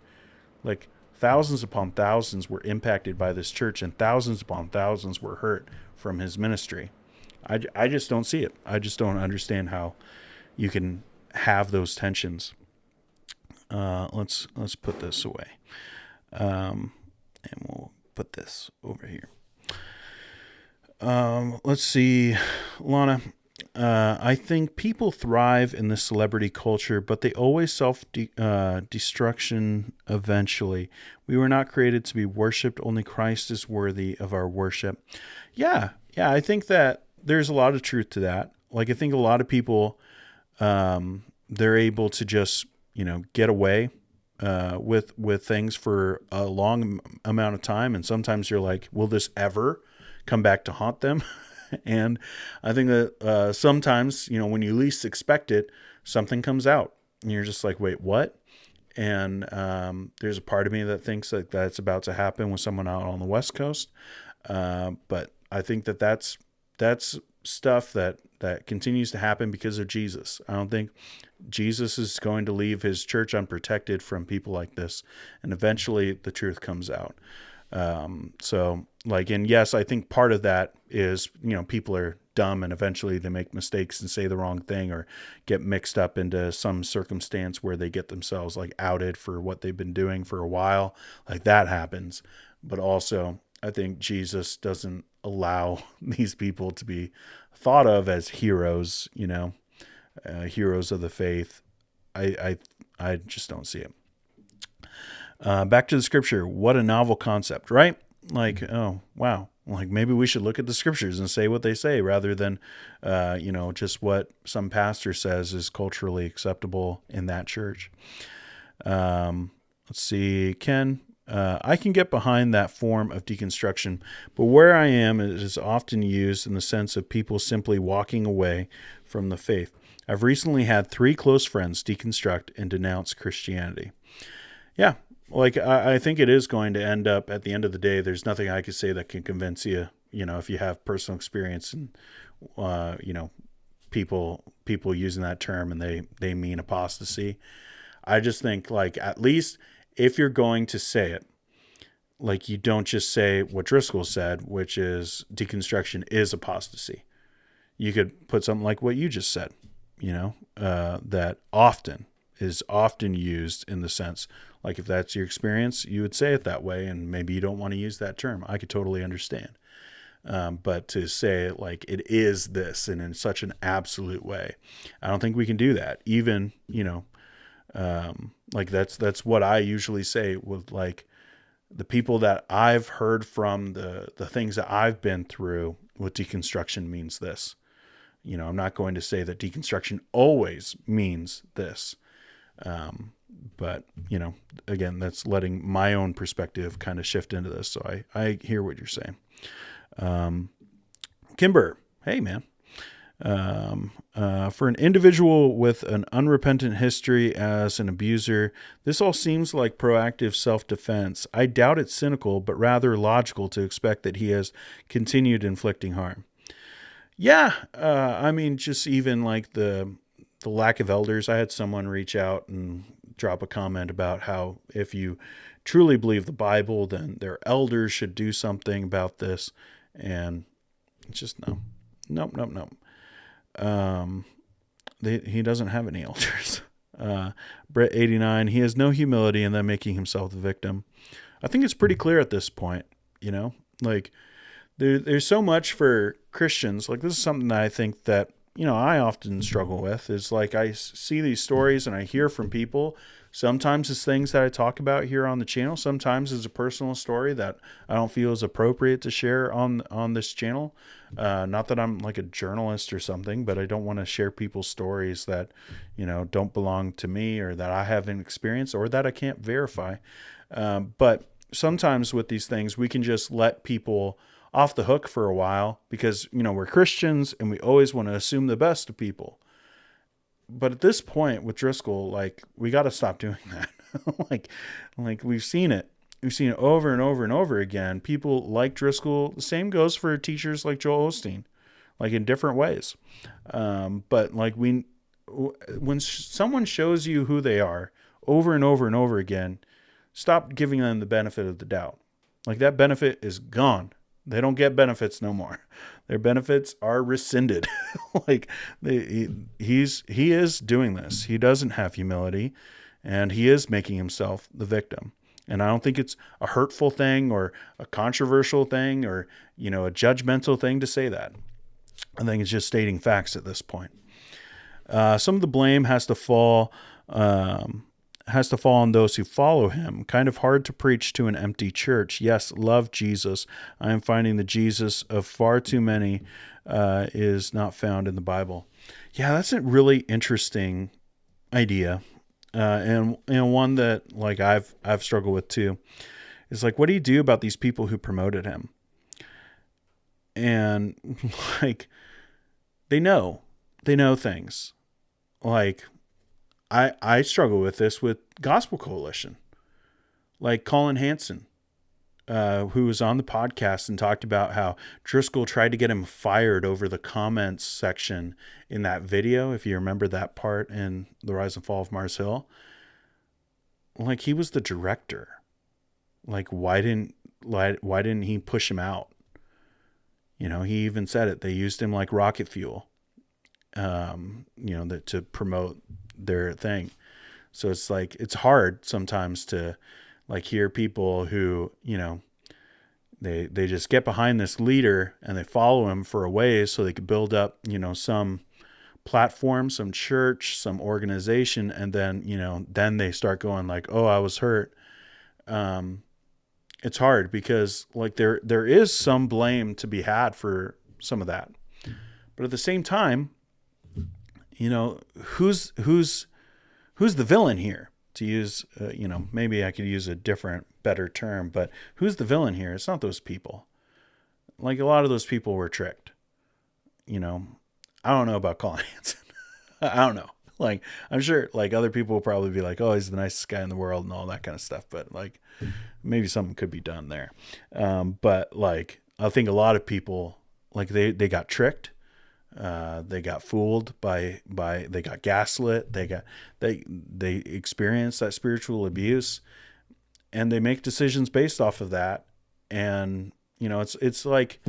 Like thousands upon thousands were impacted by this church, and thousands upon thousands were hurt from his ministry. I just don't see it. I just don't understand how you can have those tensions. Let's put this away, and we'll put this over here. Let's see, Lana. I think people thrive in this celebrity culture, but they always self-destruction eventually. We were not created to be worshipped. Only Christ is worthy of our worship. Yeah, I think that there's a lot of truth to that. Like, I think a lot of people, they're able to just, get away with things for a long amount of time. And sometimes you're like, will this ever come back to haunt them? And I think that sometimes, when you least expect it, something comes out and you're just like, wait, what? And there's a part of me that thinks that that's about to happen with someone out on the West Coast. But I think that that's stuff that continues to happen because of Jesus. I don't think Jesus is going to leave his church unprotected from people like this. And eventually the truth comes out. And yes, I think part of that is, people are dumb and eventually they make mistakes and say the wrong thing or get mixed up into some circumstance where they get themselves like outed for what they've been doing for a while. Like that happens. But also I think Jesus doesn't allow these people to be thought of as heroes, heroes of the faith. I just don't see it. Back to the scripture. What a novel concept, right? Like, oh, wow. Like maybe we should look at the scriptures and say what they say rather than, just what some pastor says is culturally acceptable in that church. Let's see, Ken. I can get behind that form of deconstruction, but where I am, it is often used in the sense of people simply walking away from the faith. I've recently had 3 close friends deconstruct and denounce Christianity. Yeah. Like, I think it is going to end up, at the end of the day, there's nothing I could say that can convince you, if you have personal experience and, people using that term and they mean apostasy. I just think, like, at least if you're going to say it, like, you don't just say what Driscoll said, which is deconstruction is apostasy. You could put something like what you just said, that is often used in the sense, like if that's your experience, you would say it that way, and maybe you don't want to use that term. I could totally understand. But to say like it is this and in such an absolute way, I don't think we can do that. Even, like that's what I usually say with like the people that I've heard from, the things that I've been through with deconstruction means this. I'm not going to say that deconstruction always means this. But, again, that's letting my own perspective kind of shift into this. So I hear what you're saying. Kimber, hey, man. For an individual with an unrepentant history as an abuser, this all seems like proactive self-defense. I doubt it's cynical, but rather logical to expect that he has continued inflicting harm. Yeah, just even like the lack of elders. I had someone reach out and drop a comment about how if you truly believe the Bible, then their elders should do something about this. And it's just nope. He doesn't have any elders. Brett 89, he has no humility and then making himself the victim. I think it's pretty clear at this point, like there's so much for Christians. Like this is something that I think that, I often struggle with is like, I see these stories and I hear from people. Sometimes it's things that I talk about here on the channel. Sometimes it's a personal story that I don't feel is appropriate to share on this channel. Not that I'm like a journalist or something, but I don't want to share people's stories that, don't belong to me or that I haven't experienced or that I can't verify. But sometimes with these things, we can just let people off the hook for a while because, we're Christians and we always want to assume the best of people. But at this point with Driscoll, like we got to stop doing that. like we've seen it. We've seen it over and over and over again. People like Driscoll. The same goes for teachers like Joel Osteen. like in different ways. But like when someone shows you who they are over and over and over again, stop giving them the benefit of the doubt. Like that benefit is gone. They don't get benefits no more. Their benefits are rescinded. Like he is doing this. He doesn't have humility, and he is making himself the victim. And I don't think it's a hurtful thing or a controversial thing or, a judgmental thing to say that. I think it's just stating facts at this point. Some of the blame has to fall on those who follow him. Kind of hard to preach to an empty church. Yes, love Jesus. I am finding the Jesus of far too many is not found in the Bible. Yeah, that's a really interesting idea. And one that like I've struggled with too, is like, what do you do about these people who promoted him? And like, they know things. Like I struggle with this with Gospel Coalition, like Colin Hansen, who was on the podcast and talked about how Driscoll tried to get him fired over the comments section in that video. If you remember that part in The Rise and Fall of Mars Hill, like he was the director. Like, why didn't he push him out? He even said it. They used him like rocket fuel, to promote their thing. So it's like, it's hard sometimes to like hear people who, they just get behind this leader and they follow him for a ways so they could build up, some platform, some church, some organization. And then, then they start going like, oh, I was hurt. It's hard because like there is some blame to be had for some of that. But at the same time, who's the villain here? To use, maybe I could use a different, better term, but who's the villain here? It's not those people. Like a lot of those people were tricked. I don't know about Colin Hansen. I don't know. Like, I'm sure like other people will probably be like, oh, he's the nicest guy in the world and all that kind of stuff. But like, maybe something could be done there. But like, I think a lot of people, like they got tricked. They got fooled by they got gaslit. They experienced that spiritual abuse, and they make decisions based off of that. And it's like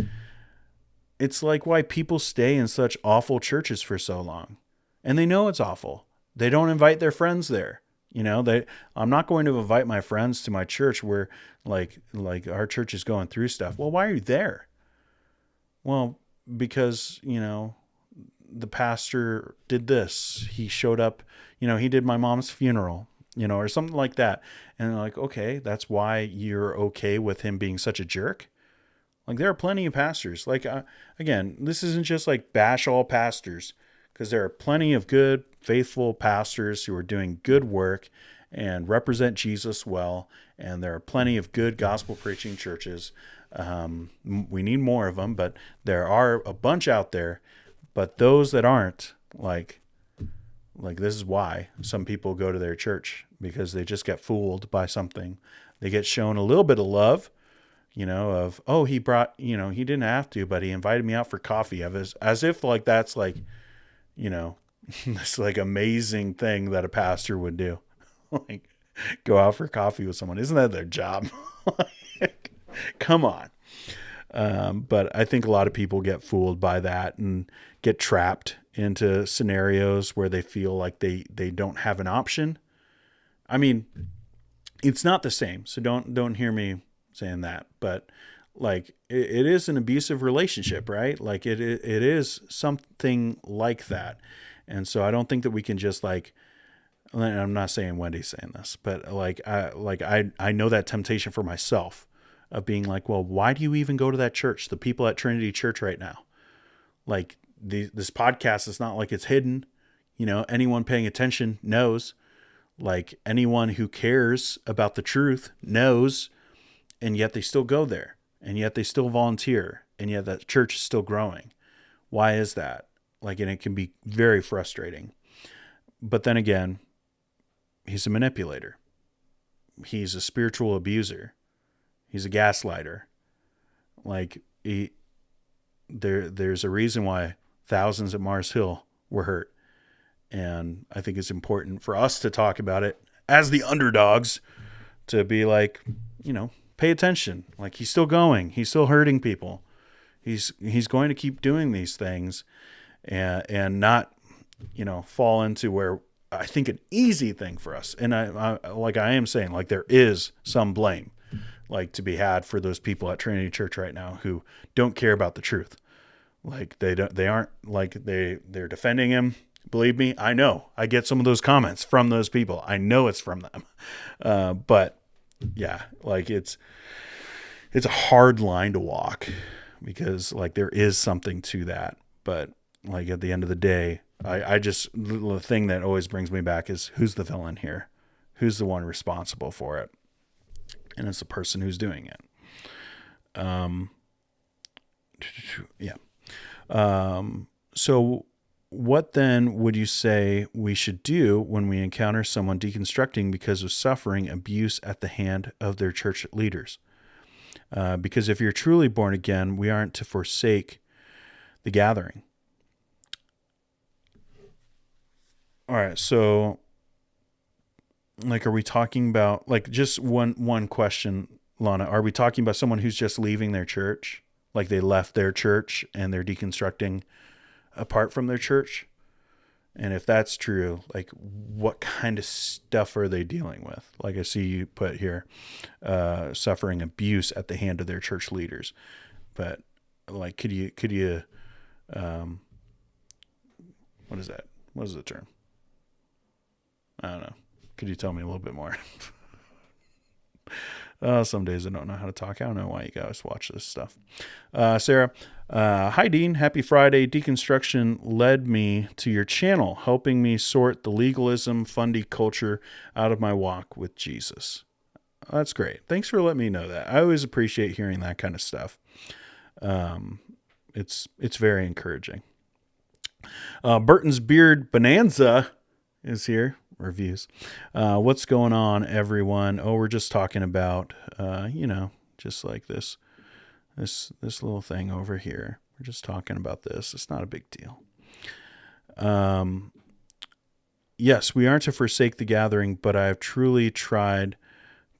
why people stay in such awful churches for so long, and they know it's awful. They don't invite their friends there. I'm not going to invite my friends to my church where like our church is going through stuff. Well, why are you there? Well, because, the pastor did this. He showed up, he did my mom's funeral, or something like that. And they're like, okay, that's why you're okay with him being such a jerk. Like there are plenty of pastors. Like, again, this isn't just like bash all pastors, because there are plenty of good, faithful pastors who are doing good work and represent Jesus well. And there are plenty of good gospel preaching churches. We need more of them, but there are a bunch out there. But those that aren't, like this is why some people go to their church, because they just get fooled by something. They get shown a little bit of love, of, oh, he brought, he didn't have to, but he invited me out for coffee, as if like that's like, this like amazing thing that a pastor would do. Like go out for coffee with someone. Isn't that their job? Come on. But I think a lot of people get fooled by that and get trapped into scenarios where they feel like they don't have an option. I mean, it's not the same, so don't hear me saying that, but like it is an abusive relationship, right? Like it is something like that. And so I don't think that we can just like, I'm not saying Wendy's saying this, but I know that temptation for myself of being like, well, why do you even go to that church? The people at Trinity Church right now, like this podcast is not like it's hidden. Anyone paying attention knows. Like anyone who cares about the truth knows, and yet they still go there, and yet they still volunteer, and yet that church is still growing. Why is that? Like, and it can be very frustrating. But then again, he's a manipulator. He's a spiritual abuser. He's a gaslighter. Like there's a reason why thousands at Mars Hill were hurt. And I think it's important for us to talk about it as the underdogs, to be like, pay attention. Like, he's still going. He's still hurting people. He's going to keep doing these things and not, fall into where I think an easy thing for us. And I am saying, like, there is some blame, like, to be had for those people at Trinity Church right now who don't care about the truth. Like, they're defending him. Believe me, I know. I get some of those comments from those people. I know it's from them. But yeah, like, it's a hard line to walk, because, like, there is something to that. But, like, at the end of the day, the thing that always brings me back is, who's the villain here? Who's the one responsible for it? And it's the person who's doing it. So what then would you say we should do when we encounter someone deconstructing because of suffering abuse at the hand of their church leaders? Because if you're truly born again, we aren't to forsake the gathering. All right, so, like, are we talking about, like, just one question, Lana? Are we talking about someone who's just leaving their church? Like, they left their church and they're deconstructing apart from their church? And if that's true, like, what kind of stuff are they dealing with? Like, I see you put here, suffering abuse at the hand of their church leaders. But, like, could you, what is that? What is the term? I don't know. Could you tell me a little bit more? Some days I don't know how to talk. I don't know why you guys watch this stuff. Sarah, hi Dean, happy Friday. Deconstruction led me to your channel, helping me sort the legalism, fundy culture out of my walk with Jesus. That's great. Thanks for letting me know that. I always appreciate hearing that kind of stuff. It's very encouraging. Burton's Beard Bonanza is here. Reviews. What's going on, everyone? Oh, we're just talking about, just like this little thing over here. We're just talking about this. It's not a big deal. Yes, we aren't to forsake the gathering, but I have truly tried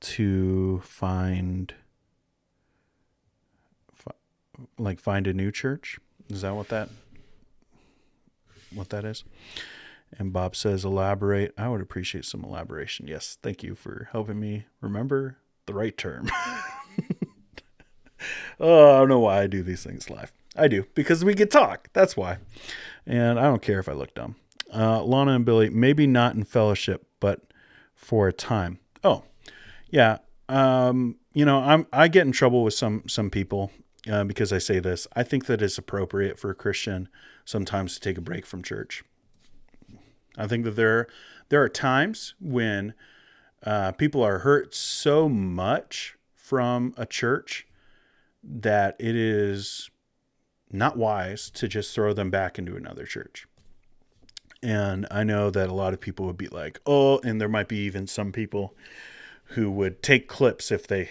to find a new church. Is that what that is? And Bob says, elaborate. I would appreciate some elaboration. Yes, thank you for helping me remember the right term. Oh, I don't know why I do these things live. I do, because we can talk. That's why. And I don't care if I look dumb. Lana and Billy, maybe not in fellowship, but for a time. Oh, yeah. I get in trouble with some people because I say this. I think that it's appropriate for a Christian sometimes to take a break from church. I think that there are times when people are hurt so much from a church that it is not wise to just throw them back into another church. And I know that a lot of people would be like, oh, and there might be even some people who would take clips if they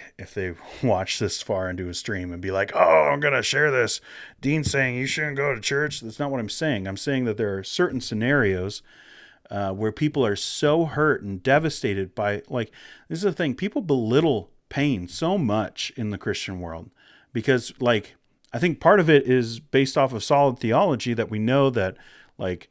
watch this far into a stream and be like, oh, I'm going to share this. Dean's saying you shouldn't go to church. That's not what I'm saying. I'm saying that there are certain scenarios where people are so hurt and devastated by, like, this is the thing, people belittle pain so much in the Christian world because, like, I think part of it is based off of solid theology that we know that, like,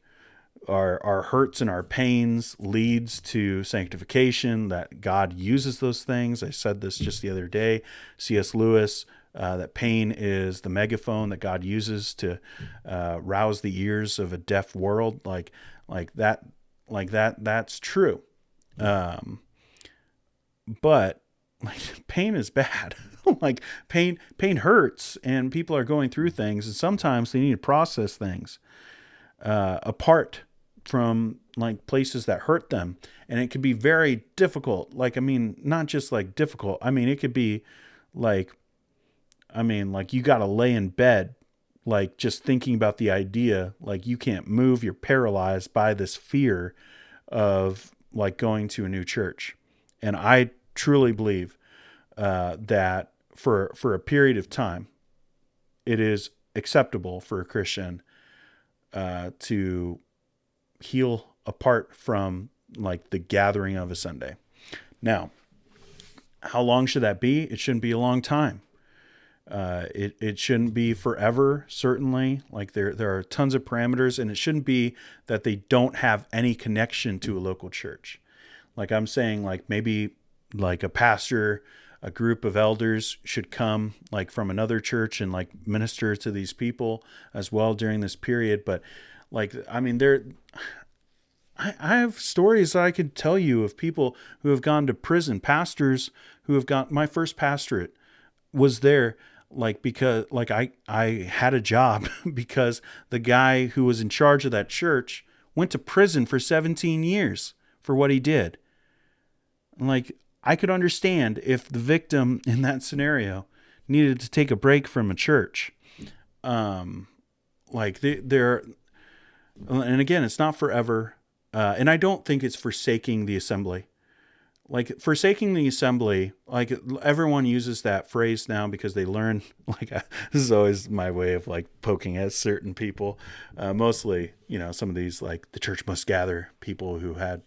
our hurts and our pains leads to sanctification, that God uses those things. I said this just the other day, C.S. Lewis, that pain is the megaphone that God uses to rouse the ears of a deaf world. Like that's true. But, like, pain is bad. Like, pain hurts, and people are going through things, and sometimes they need to process things apart from, like, places that hurt them. And it could be very difficult. Like, I mean, not just like difficult. I mean, it could be like you got to lay in bed, like, just thinking about the idea, like, you can't move, you're paralyzed by this fear of, like, going to a new church. And I truly believe that for a period of time, it is acceptable for a Christian to heal apart from like the gathering of a Sunday. Now, how long should that be? It shouldn't be a long time. It shouldn't be forever, certainly. Like there are tons of parameters, and it shouldn't be that they don't have any connection to a local church. Like I'm saying, like maybe like a pastor, a group of elders should come like from another church and like minister to these people as well during this period. But like, I mean, I have stories that I could tell you of people who have gone to prison, pastors who have gone. My first pastorate was there, like, because like I had a job because the guy who was in charge of that church went to prison for 17 years for what he did. Like, I could understand if the victim in that scenario needed to take a break from a church. Like they're, and again, it's not forever. And I don't think it's forsaking the assembly. Like forsaking the assembly, like everyone uses that phrase now because they learn, like this is always my way of like poking at certain people. Mostly, some of these, like the church must gather people who had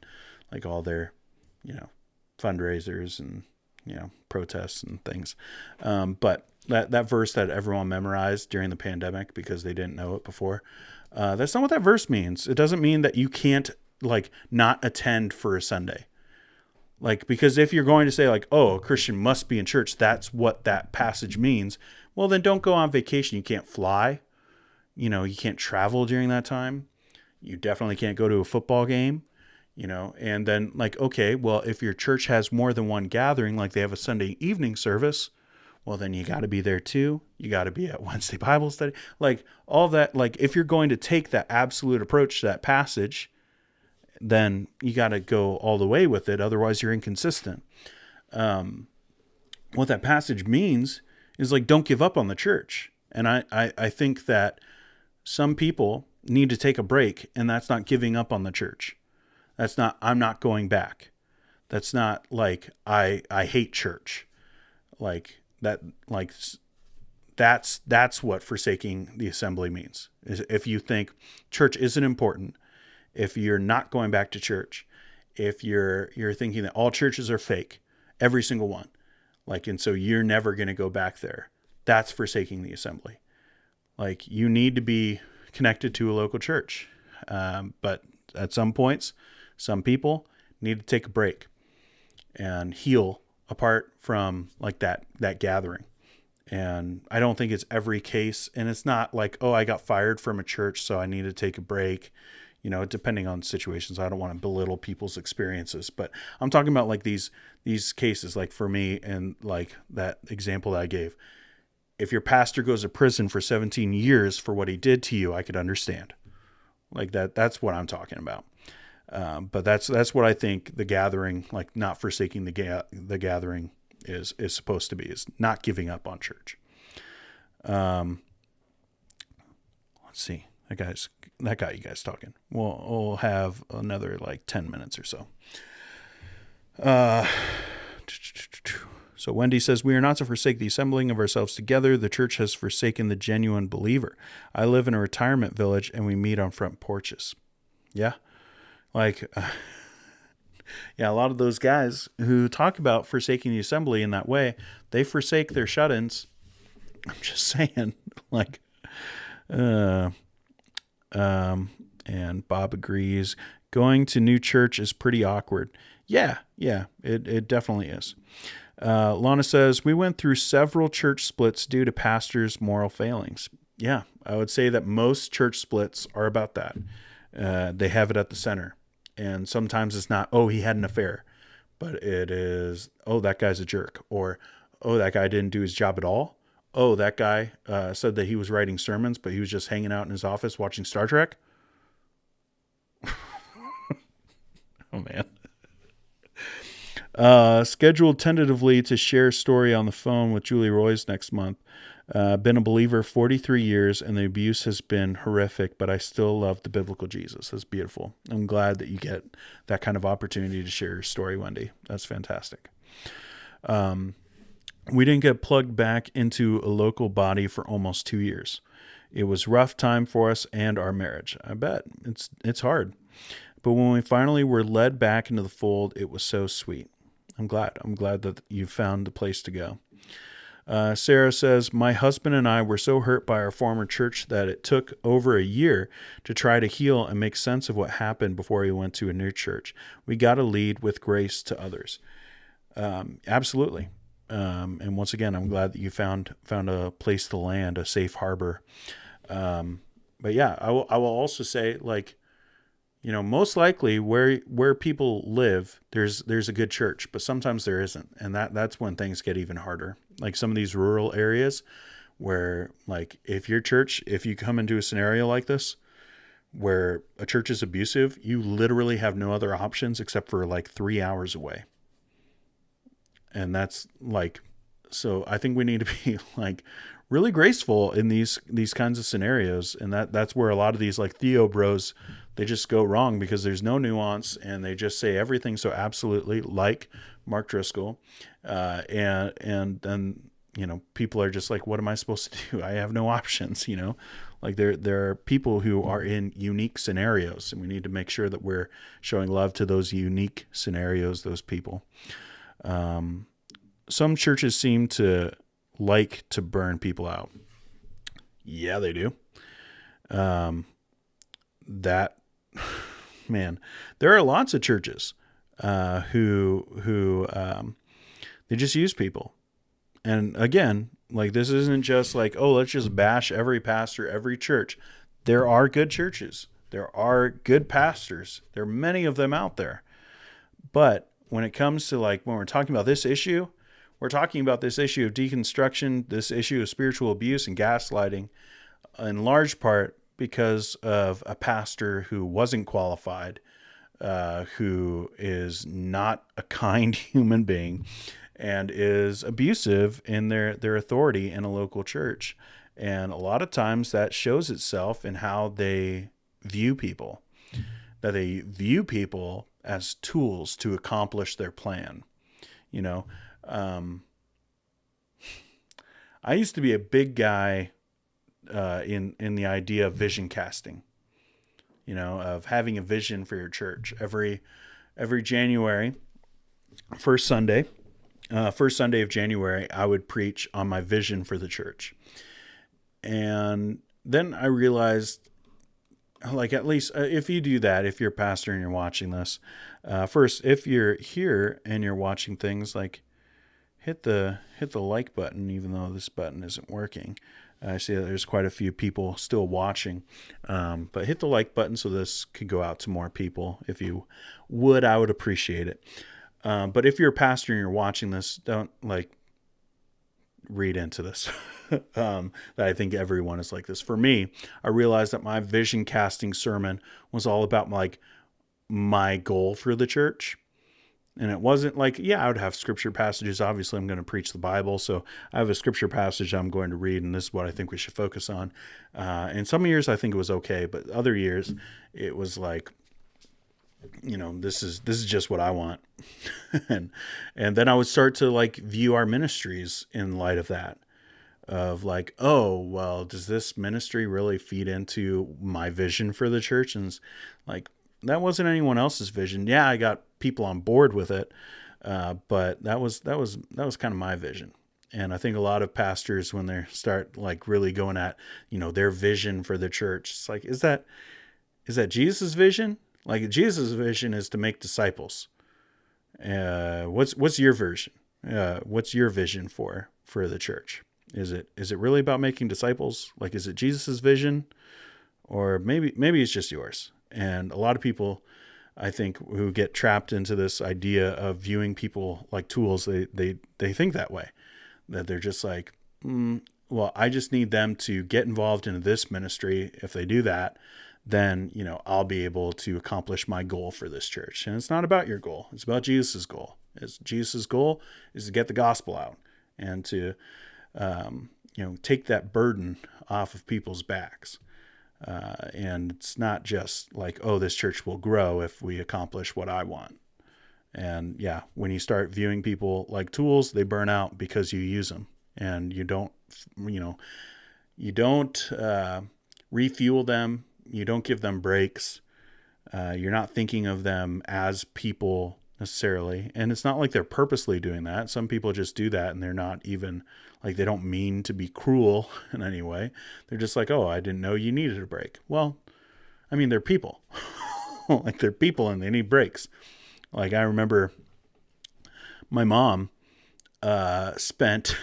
like all their, fundraisers and, protests and things. But that verse that everyone memorized during the pandemic because they didn't know it before, that's not what that verse means. It doesn't mean that you can't like not attend for a Sunday. Like, because if you're going to say like, oh, a Christian must be in church, that's what that passage means. Well, then don't go on vacation. You can't fly. You can't travel during that time. You definitely can't go to a football game, and then like, okay, well, if your church has more than one gathering, like they have a Sunday evening service, well, then you got to be there too. You got to be at Wednesday Bible study, like all that. Like if you're going to take that absolute approach to that passage, then you got to go all the way with it. Otherwise you're inconsistent. What that passage means is like, don't give up on the church. And I think that some people need to take a break, and that's not giving up on the church. That's not, I'm not going back. That's not like, I hate church. Like that, like that's what forsaking the assembly means. Is if you think church isn't important, if you're not going back to church, if you're thinking that all churches are fake, every single one, like, and so you're never going to go back there, that's forsaking the assembly. Like you need to be connected to a local church. But at some points, some people need to take a break and heal apart from like that gathering. And I don't think it's every case. And it's not like, oh, I got fired from a church, so I need to take a break. Depending on situations, I don't want to belittle people's experiences, but I'm talking about like these cases, like for me and like that example that I gave. If your pastor goes to prison for 17 years for what he did to you, I could understand like that's what I'm talking about. But that's what I think the gathering, like not forsaking the gathering is supposed to be, is not giving up on church. Let's see. That got you guys talking. We'll have another like 10 minutes or so. So Wendy says, we are not to forsake the assembling of ourselves together. The church has forsaken the genuine believer. I live in a retirement village and we meet on front porches. Yeah. Like, yeah, a lot of those guys who talk about forsaking the assembly in that way, they forsake their shut-ins. I'm just saying, like, and Bob agrees. Going to new church is pretty awkward. Yeah, it definitely is. Lana says, we went through several church splits due to pastors' moral failings. Yeah, I would say that most church splits are about that. They have it at the center. And sometimes it's not, oh, he had an affair, but it is, oh, that guy's a jerk. Or, oh, that guy didn't do his job at all. Oh, that guy said that he was writing sermons, but he was just hanging out in his office watching Star Trek. Oh, man. Scheduled tentatively to share story on the phone with Julie Royce next month. Been a believer 43 years, and the abuse has been horrific, but I still love the biblical Jesus. That's beautiful. I'm glad that you get that kind of opportunity to share your story, Wendy. That's fantastic. We didn't get plugged back into a local body for almost 2 years. It was rough time for us and our marriage. I bet it's hard. But when we finally were led back into the fold, it was so sweet. I'm glad that you found the place to go. Sarah says, my husband and I were so hurt by our former church that it took over a year to try to heal and make sense of what happened before he went to a new church. We got to lead with grace to others. Absolutely. And once again, I'm glad that you found a place to land, a safe harbor. But yeah, I will also say, like, most likely where people live, there's a good church, but sometimes there isn't. And that's when things get even harder. Like some of these rural areas where, like, if you come into a scenario like this, where a church is abusive, you literally have no other options except for like 3 hours away. And that's like, so I think we need to be like really graceful in these kinds of scenarios. And that's where a lot of these like Theo bros, they just go wrong because there's no nuance and they just say everything so absolutely, like Mark Driscoll. And then, people are just like, what am I supposed to do? I have no options, like there are people who are in unique scenarios, and we need to make sure that we're showing love to those unique scenarios, those people. Some churches seem to like to burn people out. Yeah, they do. Man, there are lots of churches who they just use people. And again, like, this isn't just like, oh, let's just bash every pastor, every church. There are good churches. There are good pastors. There are many of them out there. But when it comes to, like, when we're talking about this issue, we're talking about this issue of deconstruction, this issue of spiritual abuse and gaslighting, in large part because of a pastor who wasn't qualified, who is not a kind human being, and is abusive in their authority in a local church. And a lot of times that shows itself in how they view people, that they view people as tools to accomplish their plan. I used to be a big guy in the idea of vision casting, of having a vision for your church. Every January, first Sunday of January, I would preach on my vision for the church. And then I realized, like, at least if you do that, if you're a pastor and you're watching this, first, if you're here and you're watching things, like, hit the like button, even though this button isn't working. I see that there's quite a few people still watching, but hit the like button so this could go out to more people. If you would, I would appreciate it. But if you're a pastor and you're watching this, don't read into this. That I think everyone is like this. For me, I realized that my vision casting sermon was all about my goal for the church. And it wasn't like, I would have scripture passages. Obviously, I'm going to preach the Bible. So I have a scripture passage I'm going to read, and this is what I think we should focus on. And some years I think it was okay, but other years it was like, this is just what I want. and then I would start to view our ministries in light of that, of like, oh, well, does this ministry really feed into my vision for the church? And it's like, that wasn't anyone else's vision. Yeah, I got people on board with it, but that was kind of my vision. And I think a lot of pastors, when they start really going at their vision for the church, it's like, is that Jesus' vision? Like, Jesus' vision is to make disciples. What's your version? What's your vision for the church? Is it really about making disciples? Like, is it Jesus' vision, or maybe it's just yours? And a lot of people, I think, who get trapped into this idea of viewing people like tools, they think that way, that they're just like, well, I just need them to get involved in this ministry. If they do that, then, I'll be able to accomplish my goal for this church. And it's not about your goal. It's about Jesus' goal. Jesus' goal is to get the gospel out and to, take that burden off of people's backs. And it's not just like, oh, this church will grow if we accomplish what I want. And yeah, when you start viewing people like tools, they burn out because you use them, and you don't, You don't refuel them. You don't give them breaks. You're not thinking of them as people necessarily. And it's not like they're purposely doing that. Some people just do that and they're not even like, they don't mean to be cruel in any way. They're just like, oh, I didn't know you needed a break. Well, I mean, they're people. Like, they're people and they need breaks. Like, I remember my mom spent,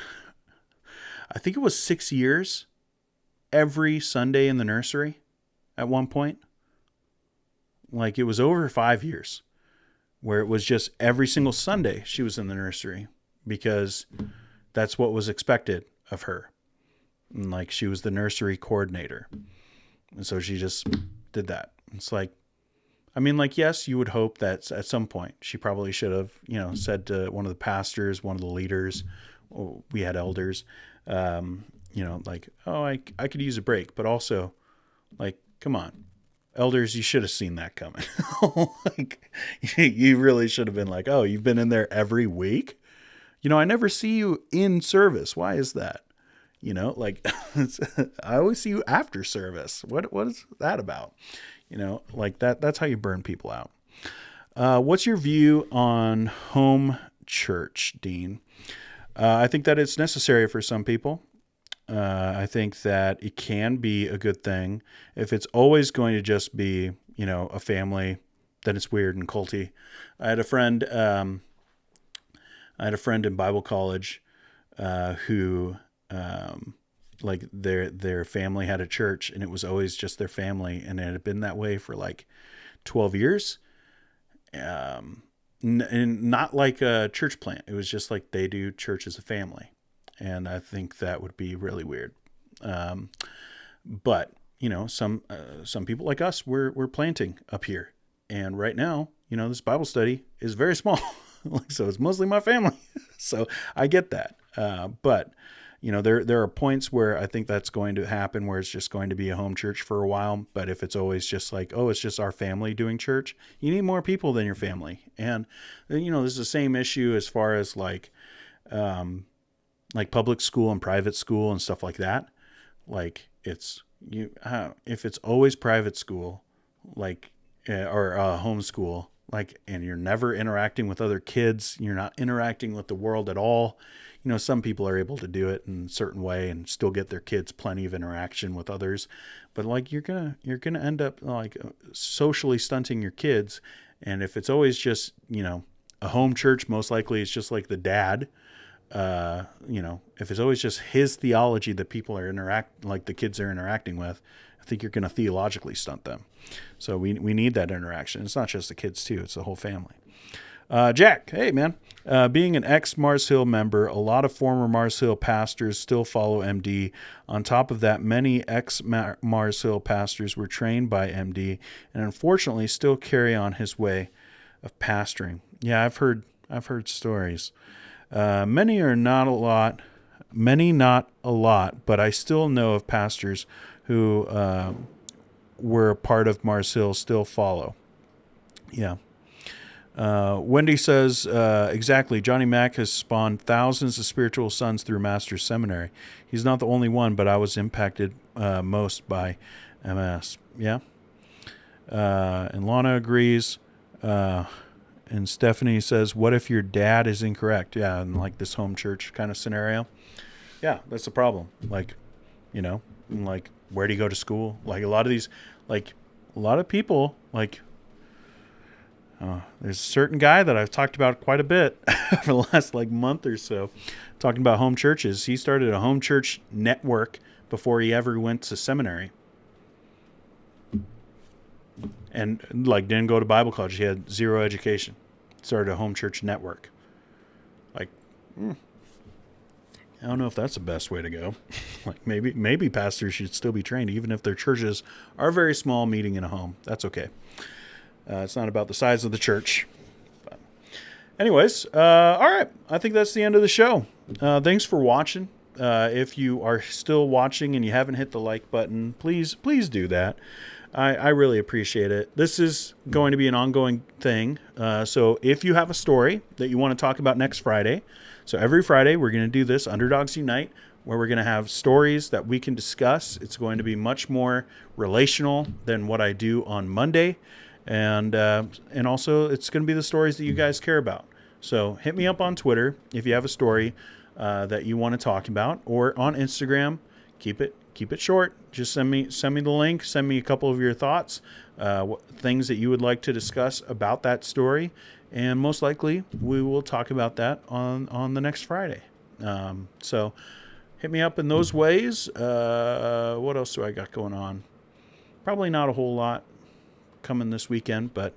I think it was 6 years every Sunday in the nursery at one point. Like, it was over 5 years where it was just every single Sunday she was in the nursery because that's what was expected of her. And like, she was the nursery coordinator. And so she just did that. It's like, I mean, like, yes, you would hope that at some point she probably should have, said to one of the pastors, one of the leaders, we had elders, like, oh, I could use a break, but also like, come on, elders, you should have seen that coming. Like, you really should have been like, oh, you've been in there every week. I never see you in service. Why is that? Like, I always see you after service. What is that about? Like that's how you burn people out. What's your view on home church, Dean? I think that it's necessary for some people. I think that it can be a good thing. If it's always going to just be, a family, then it's weird and culty. I had a friend in Bible college who like their family had a church and it was always just their family, and it had been that way for like 12 years. And not like a church plant. It was just like they do church as a family. And I think that would be really weird. But some people like us, we're planting up here. And right now, this Bible study is very small. So it's mostly my family. So I get that. But there are points where I think that's going to happen, where it's just going to be a home church for a while. But if it's always just like, oh, it's just our family doing church, you need more people than your family. And, there's the same issue as far as like public school and private school and stuff like that. Like, if it's always private school, like, or homeschool, like, and you're never interacting with other kids, you're not interacting with the world at all. Some people are able to do it in a certain way and still get their kids plenty of interaction with others, but like, you're gonna end up like socially stunting your kids. And if it's always just, a home church, most likely it's just like the dad, if it's always just his theology that people are the kids are interacting with, I think you're going to theologically stunt them. So we need that interaction. It's not just the kids too, it's the whole family. Jack, hey man, being an ex-Mars Hill member, a lot of former Mars Hill pastors still follow MD. On top of that, many ex-Mars Hill pastors were trained by MD and unfortunately still carry on his way of pastoring. Yeah, I've heard stories. Many not a lot, but I still know of pastors who were a part of Mars Hill still follow. Yeah. Wendy says, exactly, Johnny Mack has spawned thousands of spiritual sons through Master's Seminary. He's not the only one, but I was impacted most by MS. Yeah. And Lana agrees. And Stephanie says, what if your dad is incorrect? Yeah, in like this home church kind of scenario. Yeah, that's the problem. Like, like, where do you go to school? Like, a lot of people, like, there's a certain guy that I've talked about quite a bit for the last like month or so, talking about home churches. He started a home church network before he ever went to seminary. And like, didn't go to Bible college. He had zero education. Started a home church network. Like, I don't know if that's the best way to go. Like, maybe pastors should still be trained, even if their churches are very small, meeting in a home. That's okay. It's not about the size of the church. But anyways, all right. I think that's the end of the show. Thanks for watching. If you are still watching and you haven't hit the like button, please do that. I really appreciate it. This is going to be an ongoing thing. So if you have a story that you want to talk about next Friday, so every Friday we're going to do this, Underdogs Unite. where we're going to have stories that we can discuss. It's going to be much more relational than what I do on Monday. And also it's going to be the stories that you guys care about. So hit me up on Twitter if you have a story that you want to talk about, or on Instagram. Keep it short. Just send me the link. Send me a couple of your thoughts, things that you would like to discuss about that story, and most likely we will talk about that on the next Friday. So hit me up in those ways. What else do I got going on? Probably not a whole lot coming this weekend, but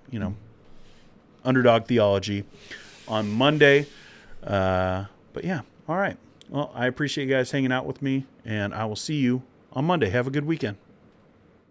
Underdog Theology on Monday. But yeah, all right. Well, I appreciate you guys hanging out with me, and I will see you on Monday. Have a good weekend.